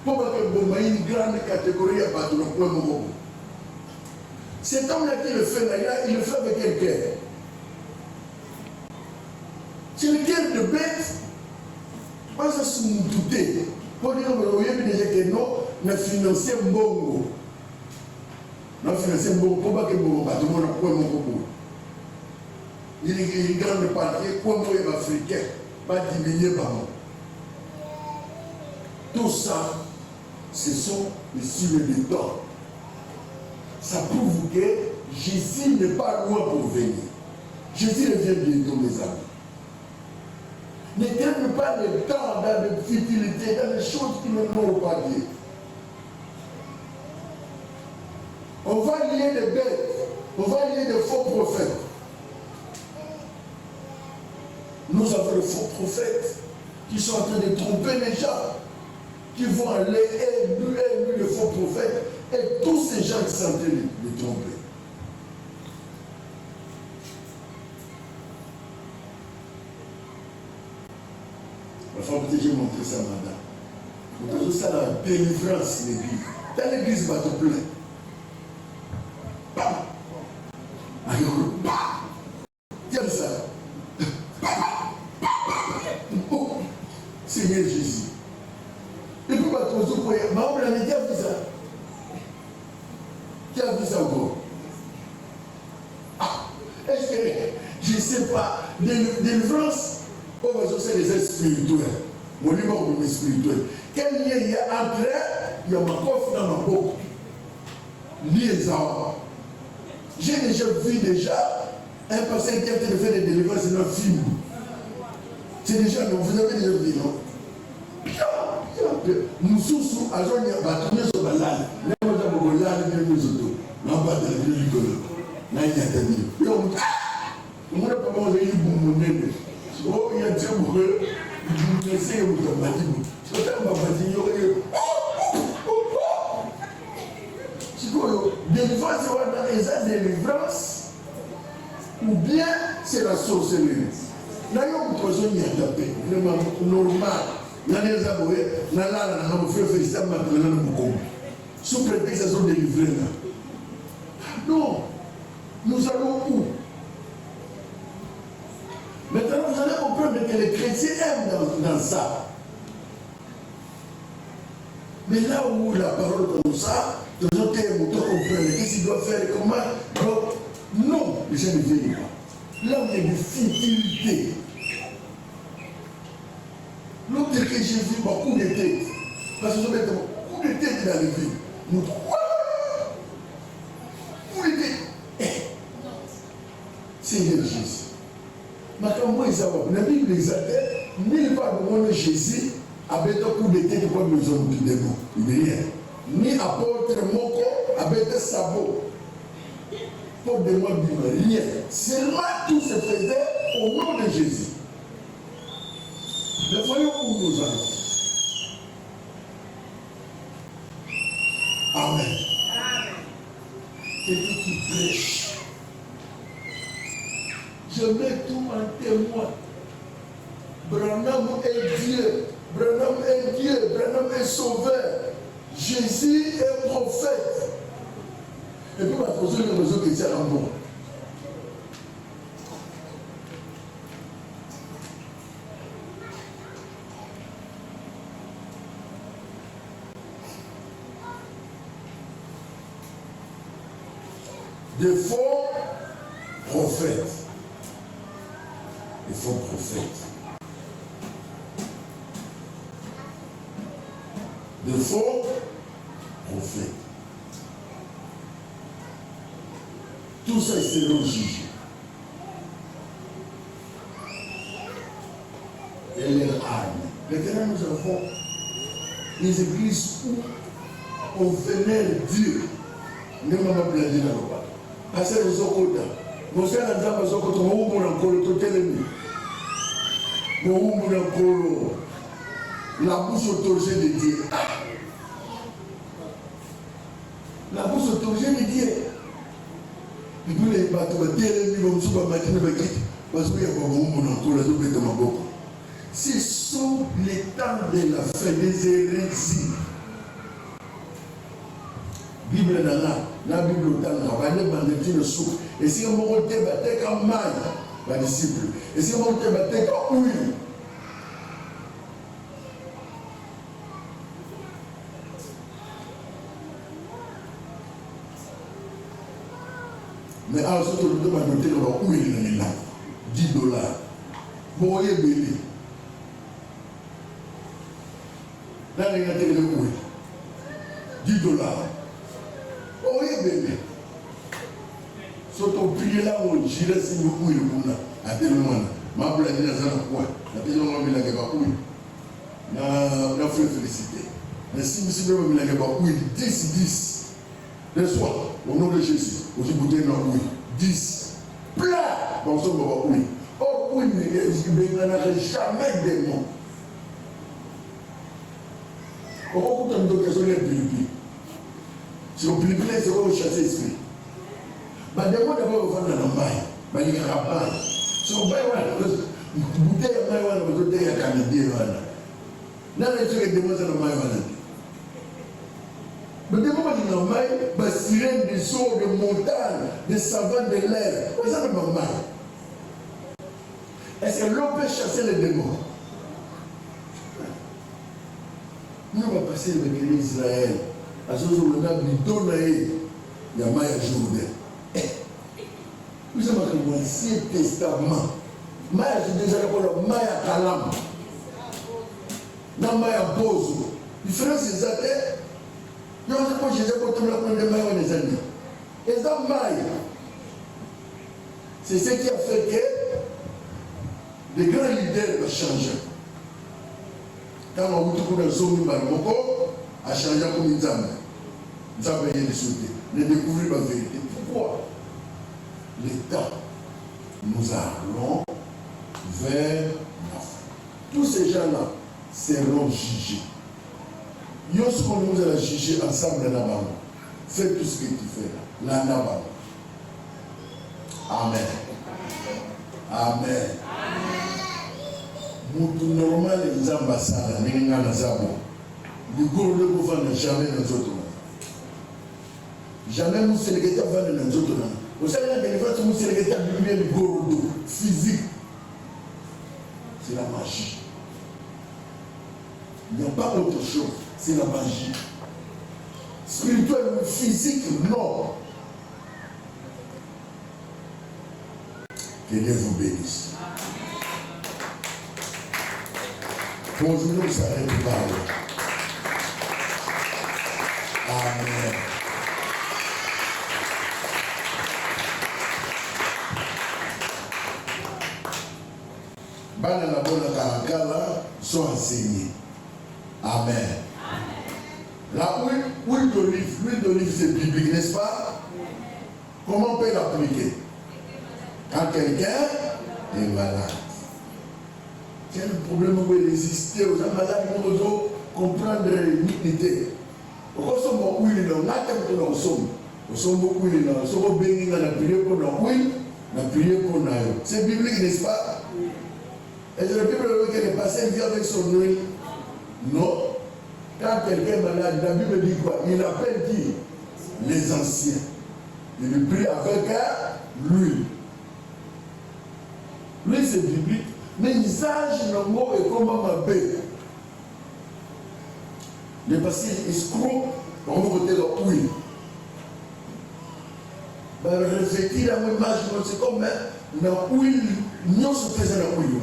pour que une grande catégorie à battre le point moment. Cet homme-là qui le fait là, il le fait avec quel cœur? C'est le cœur de bête. Moi, ça se me doutait. Pour dire que non, on a financé un bongo. On a financé un bongo pour que bon bateau, on a point mon bongo. Il est une grande partie, comme les Africains, pas diminuer par moi. Tout ça, ce sont les signes du temps. Ça prouve que Jésus n'est pas loin pour venir. Jésus revient bientôt, mes amis. Ne gagne pas le temps dans les futilités, dans les choses qui ne m'ont pas dit. On va lier des bêtes, on va lier des faux prophètes. Nous avons des faux prophètes qui sont en train de tromper les gens, qui vont aller élever les faux prophètes. Et tous ces gens qui sont en train de tromper. La femme que j'ai montré ça, madame. Vous avez ça la délivrance, l'église. Dans l'église, va te plaire. Bam! Bam! Tiens ça. Oh, Seigneur Jésus. Et puis, va te poser, maman, la média a vu ça. Qui a vu ça encore? Ah, est-ce que, je ne sais pas, délivrance, on va chercher les aides spirituelles. Mon numéro de spirituel. Quel lien il y a entre eux? Il y a ma coffre dans ma bouche. Liaison. J'ai déjà vu un patient qui a été fait des délivrances dans un film. C'est déjà, non, vous avez déjà vu, non? Nous sommes à Johnny Batoumé sur la lalle. Nous avons la lalle de nous autres. Nous avons de la vie de l'École. Nous avons dit. Nous avons dit. Nous avons pas mangé une bombe nègre. Oh, il y a des gens qui nous essaient de nous bâtir. Je vais vous bâtir. Délivrance, c'est la délivrance. Ou bien c'est la sorcellerie. Là, il y a une personne qui a tapé. Vraiment normal. Sous prétexte qu'ils sont délivrés là. Non, nous allons où? Maintenant, vous allez comprendre que les chrétiens aiment dans ça. Mais là où la parole comme ça, les autres aiment comprendre qu'est-ce qu'ils doivent faire, comment. Non, les gens ne viennent pas. Là où il y a des futilités. L'autre que j'ai vu beaucoup de têtes, parce que je mets beaucoup de têtes dans les vies. Nous, beaucoup de têtes. Seigneur Jésus. Maintenant, moi, la Bible exaltait, nulle part au monde Jésus avait un coup de tête pour nous hommes du démon. Il n'est rien. Ni apôtre Moko avait un sabot pour des mots du rien. Seulement tout se faisait au nom de Jésus. Mais voyons où nous allons. Amen. Quelqu'un qui prêche. Je mets tout en témoin. Branham est Dieu. Branham est Dieu. Branham est sauveur. Jésus est prophète. Et puis, ma personne est besoin que c'est un bon. Des faux prophètes. Des faux prophètes. Des faux prophètes. Tout ça est jugé. Et les âmes. Maintenant, nous avons les églises où on vénère Dieu. Nous n'avons pas plaidé dans le roi. Parce que nous avons dit, nous sommes en train de la bouche autorisée de Dieu. La bouche autorisée de Dieu. Et puis les bateaux, ce sont les temps de la fin des hérésies. Bible la Bible le souffle. Et si on me débattait comme mal, ma disciple. Et si on me débattait comme oui. Mais ensuite, on doit noter où il est là. $10. Vous voyez, bébé. Là, il y a des où $10. Oui, bébé. Surtout prier là où j'irai si nous couillons le monde. À tel moment, ma blague est dans un coin. La personne m'a mis la gueule à couille. N'a fait féliciter. Mais si monsieur m'a mis la gueule à couille, 10. Le soir, au nom de Jésus, vous écoutez dans couille. 10. Plat dans son baba couille. Oh, couille, il n'en a jamais de mots. Pourquoi vous avez une question de Philippines? Si on plie, c'est quoi vous chassez l'esprit? Mais d'abord, vous vendez dans le mail. Mais il y a un rabat. Si on paye, vous bouteille de maille, vous bouteille de canadien. Là, les gens qui demandent dans le maille. Mais d'abord, dans le maille, les sirènes des eaux, de montagne, des savanes de l'air. Vous avez dans le maille. Est-ce que l'on peut chasser les démons? Nous, on va passer avec l'Israël. À ce moment là, il y a Maya Jourdain. Vous savez que l'Ancien Testament, Maya, c'est déjà le Maya Kalam. Non, Maya Bozo. La différence, c'est ça. Il y a un peu de Jésus pour tout le monde de Maya les amis. Et ça, Maya, c'est ce qui a fait que les grands leaders ont changé. Quand on a vu que Zomi Balmoko a changé comme une dame. Nous avons rien de sauter. De découvrir la vérité. Pourquoi? L'État, nous allons vers la fin. Tous ces gens-là seront jugés. Lorsqu'on nous a jugés ensemble là-bas, fais tout ce que tu fais là. Là-bas. Amen. Amen. Nous normal les ambassades, nous n'avons pas le gros de gouvernement jamais dans les autres. Jamais nous sélectons dans les autres. Vous savez, que nous sélectons le gros physique. C'est la magie. Il n'y a pas autre chose. C'est la magie. Spirituel ou physique, non. Que Dieu vous bénisse. Bonjour, nous s'arrête de parler. Amen. Bana la bonne Karakala sont enseignés. Amen. La huile d'olive, c'est biblique, n'est-ce pas? Comment on peut l'appliquer? Quand quelqu'un est malade. C'est un problème où il existait aux malades, nous devons comprendre l'unité. C'est biblique, n'est-ce pas? Est-ce que la Bible veut que le patient vienne avec son huile? Non. Quand quelqu'un est malade, la Bible dit quoi? Il appelle qui? Les anciens. Il le prie avec l'huile. Lui, c'est biblique. Mais l'usage d'un mot est comme un bébé. Les patients escrocs, on va voter leur huile. Refléter la même image, c'est comme une huile, non, se faisait la huile.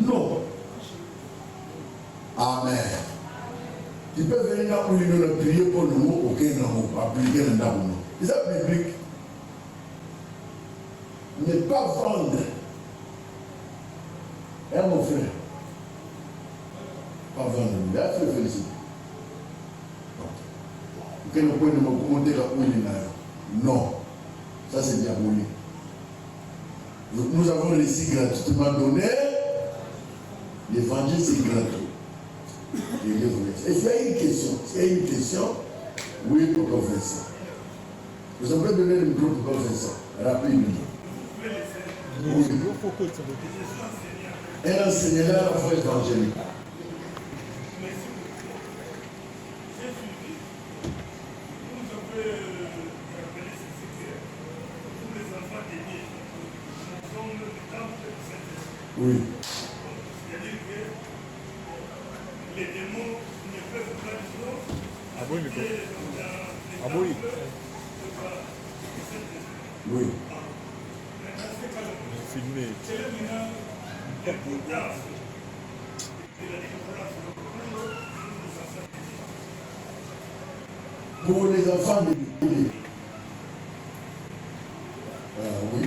Non. Amen. Tu peux venir dans l'huile, nous prier pour nous, ok, non, appliquer le nom. C'est ça biblique. Ne pas vendre. Hein, mon frère? Pas vendre. Il a fait féliciter. Ok, nous pouvons commenter la huile. Non. Ça, c'est diabolique. Nous avons réussi gratuitement donné. L'évangile, c'est gratuit. Et s'il y a une question, oui, pour confesser. Vous avez donné le micro pour confesser. Rapidement. Oui. Un enseignant à la foi évangélique. Oui. C'est-à-dire que les démons ne peuvent pas dire. Ah oui, ah oui. Oui. Filmé. Pour les enfants de l'Église. Oui.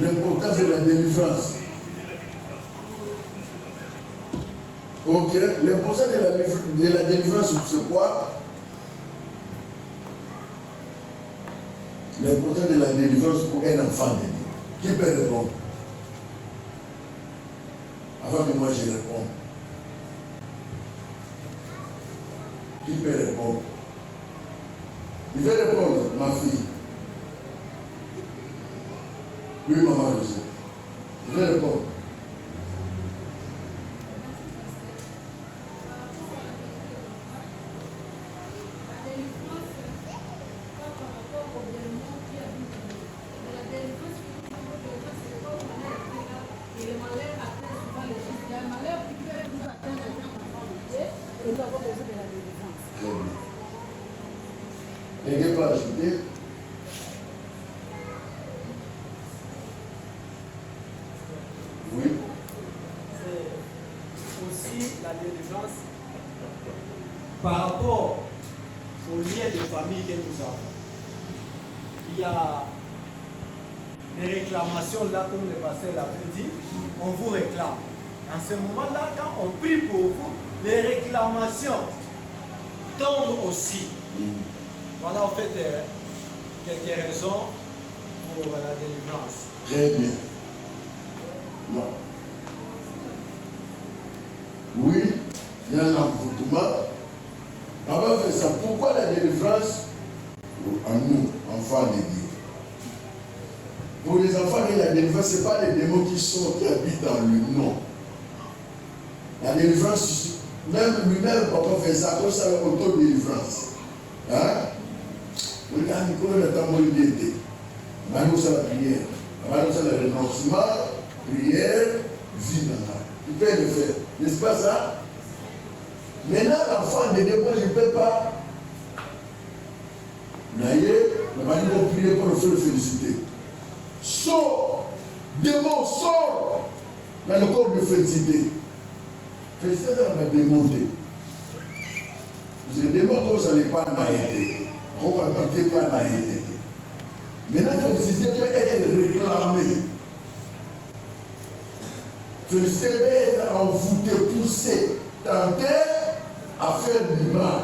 L'importance de la délivrance. Ok, l'importance de la délivrance, c'est quoi? L'importance de la délivrance pour un enfant de Dieu. Qui peut répondre? Avant que moi je réponde. Qui peut répondre? Il veut répondre, ma fille. Oui, maman, je sais. Il veut répondre. Quelqu'un peut ajouter? Oui. C'est aussi la délivrance par rapport aux liens de famille que nous avons. Il y a des réclamations là, comme le pasteur l'avait dit, on vous réclame. En ce moment-là, quand on prie pour vous, les réclamations tombent aussi. Voilà en fait quelques raisons pour la délivrance. Très bien. Non. Oui, il y a un envoûtement. On va faire ça. Pourquoi la délivrance? En nous, enfants de Dieu. Pour les enfants de la délivrance, ce n'est pas les démons qui habitent dans lui, non. La délivrance, même lui-même, papa fait ça, comme ça, auto-délivrance. Hein? Regarde, Nicolas, le temps où il était. Maintenant, c'est la prière. Maintenant, c'est le renoncement, prière, vie dans la. Tu peux le faire. N'est-ce pas ça? Maintenant, l'enfant de Dieu, moi, je ne peux pas. Naïe, on va dire prier pour le faire féliciter. Sors, démon, sors dans le corps de félicité. Félicité, ça va démonter. Parce que le démon, comme ça n'est pas naïveté. On va partir par naïveté. Maintenant, félicité peut être réclamée. Félicité peut être envoûtée, poussée, tentée à faire du mal.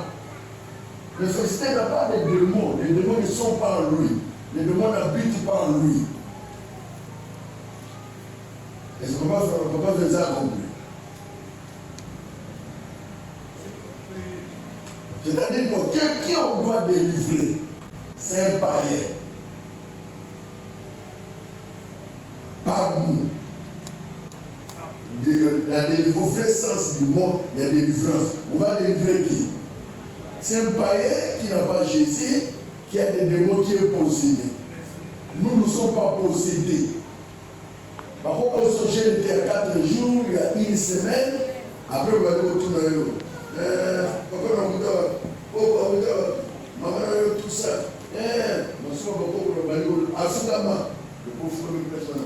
Le félicité n'a pas de démons. Les démons ne sont pas en lui. Les démons n'habitent pas en lui. Est-ce qu'on peut faire ça accomplir? C'est-à-dire que qui on doit délivrer, c'est un païen. Par nous. Au vrai sens du mot, il y a délivrance. On va délivrer qui? C'est un païen qui n'a pas Jésus, qui a des démons qui est possédé. Nous ne sommes pas possédés. Par contre, on se jette il y a 4 jours, il y a une semaine, après on va aller au tournoi. Tout ça.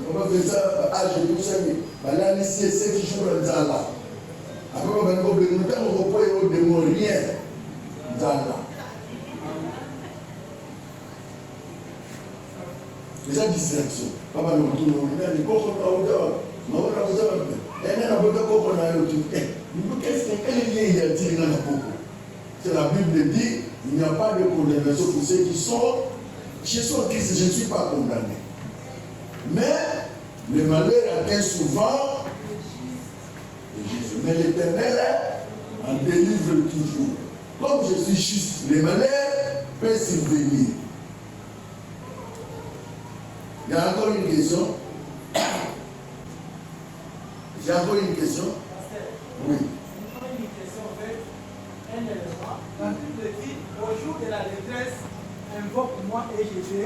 On va faire ça à âge de tout ça. Là, ici, 7 jours là. Après, on va nous dire qu'on va pas démon rien. Déjà distraction. Papa nous retourne, on a dit qu'on c'est la Bible dit, il n'y a pas de condamnation pour ceux qui sont chez son Christ. Je ne suis pas condamné. Mais le malheur atteint souvent Jésus. Mais l'Éternel en délivre toujours. Comme je suis juste, les malheurs peuvent survenir. Il y a encore une question. J'ai encore une question. Oui. Une question, en fait, un élément. La Bible dit, au jour de la détresse, invoque-moi et je te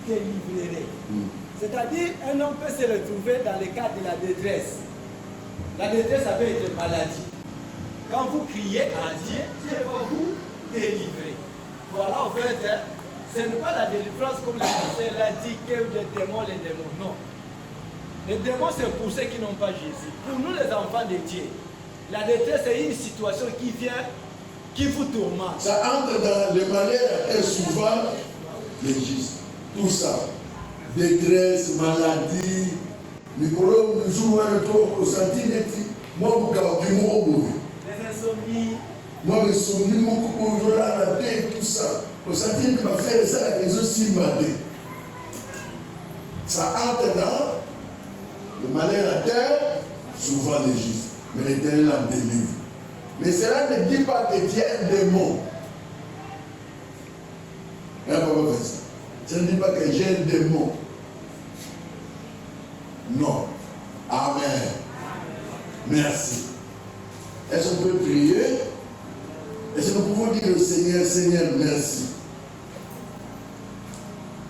délivrerai. C'est-à-dire, un homme peut se retrouver dans le cadre de la détresse. La détresse avait été maladie. Quand vous criez à Dieu, Dieu va vous délivrer. Voilà, en fait, ce n'est pas la délivrance comme le pasteur l'a dit, que les démons. Non. Les démons, c'est pour ceux qui n'ont pas Jésus. Pour nous, les enfants de Dieu, la détresse est une situation qui vient, qui vous tourmente. Ça entre dans le malheur et souvent les justes. Tout ça. Détresse, maladie, micro, nous jouons un tour au sentiment. Moi, vous gardez mon mot. Les insomnies. Moi, les insomnies, mon couple, la tête, tout ça. Au sentiment qui m'a fait ça, la maison si matin. Ça entre dans le malheur à terre, souvent les justes. Mais l'Éternel en délivre. Mais cela ne dit pas que tu es un démon. Ça ne dit pas que j'ai un démon. Non. Amen. Merci. Est-ce qu'on peut prier? Est-ce que nous pouvons dire au Seigneur, Seigneur, merci.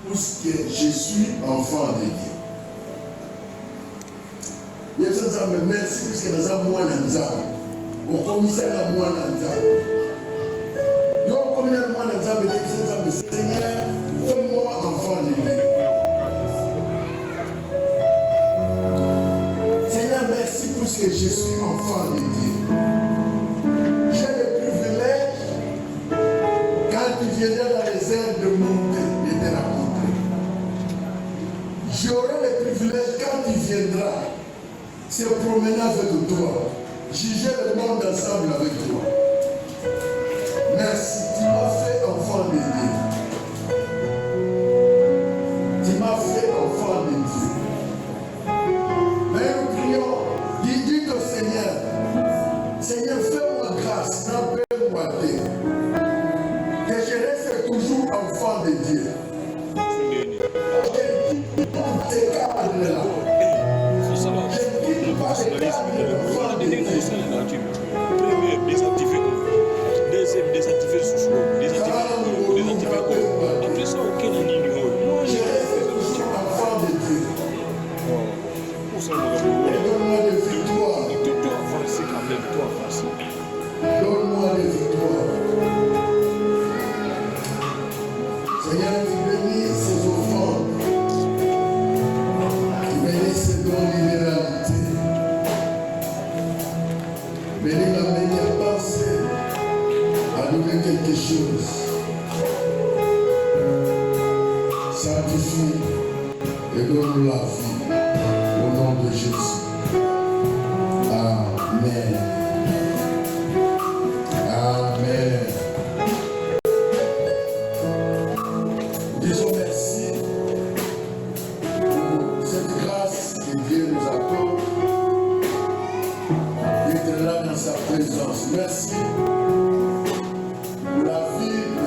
Parce que je suis enfant de Dieu. Il y a des gens qui me merci puisque nous avons moins d'enzabe. Au commissaire, nous avons moins d'enzabe. Nous avons combien de moins d'enzabe? Seigneur, fais-moi enfant de Dieu. Seigneur, merci puisque je suis enfant de Dieu. J'ai le privilège, quand tu viendras dans les airs de monter, de te rencontrer. J'aurai le privilège, quand tu viendras, se promener avec toi, juger le monde ensemble avec toi. Merci, tu m'as fait enfant de Dieu. Tu m'as fait enfant de Dieu. Mais nous prions, dis au Seigneur, Seigneur, fais-moi grâce, n'appelle-moi Dieu. Que je reste toujours enfant de Dieu. Je quitte pas ces cadres-là. Premier, désactiver. Deuxième, désactiver le sous-slow. Désactiver quoi? Après ça, aucun niveau. Je reste toujours enfant de Dieu. Pour ça, on Donne-moi des victoires. tout avancer quand même, tout avancer. Donne-moi des victoires. Seigneur, tu bénis ces offrandes. Tu bénis ces dons libéralité. Bénis la meilleure pensée à donner quelque chose. Sanctifie et donne la vie au nom de Jésus. Amen. Amen. Disons merci pour cette grâce que Dieu nous accorde d'être là dans sa présence. Merci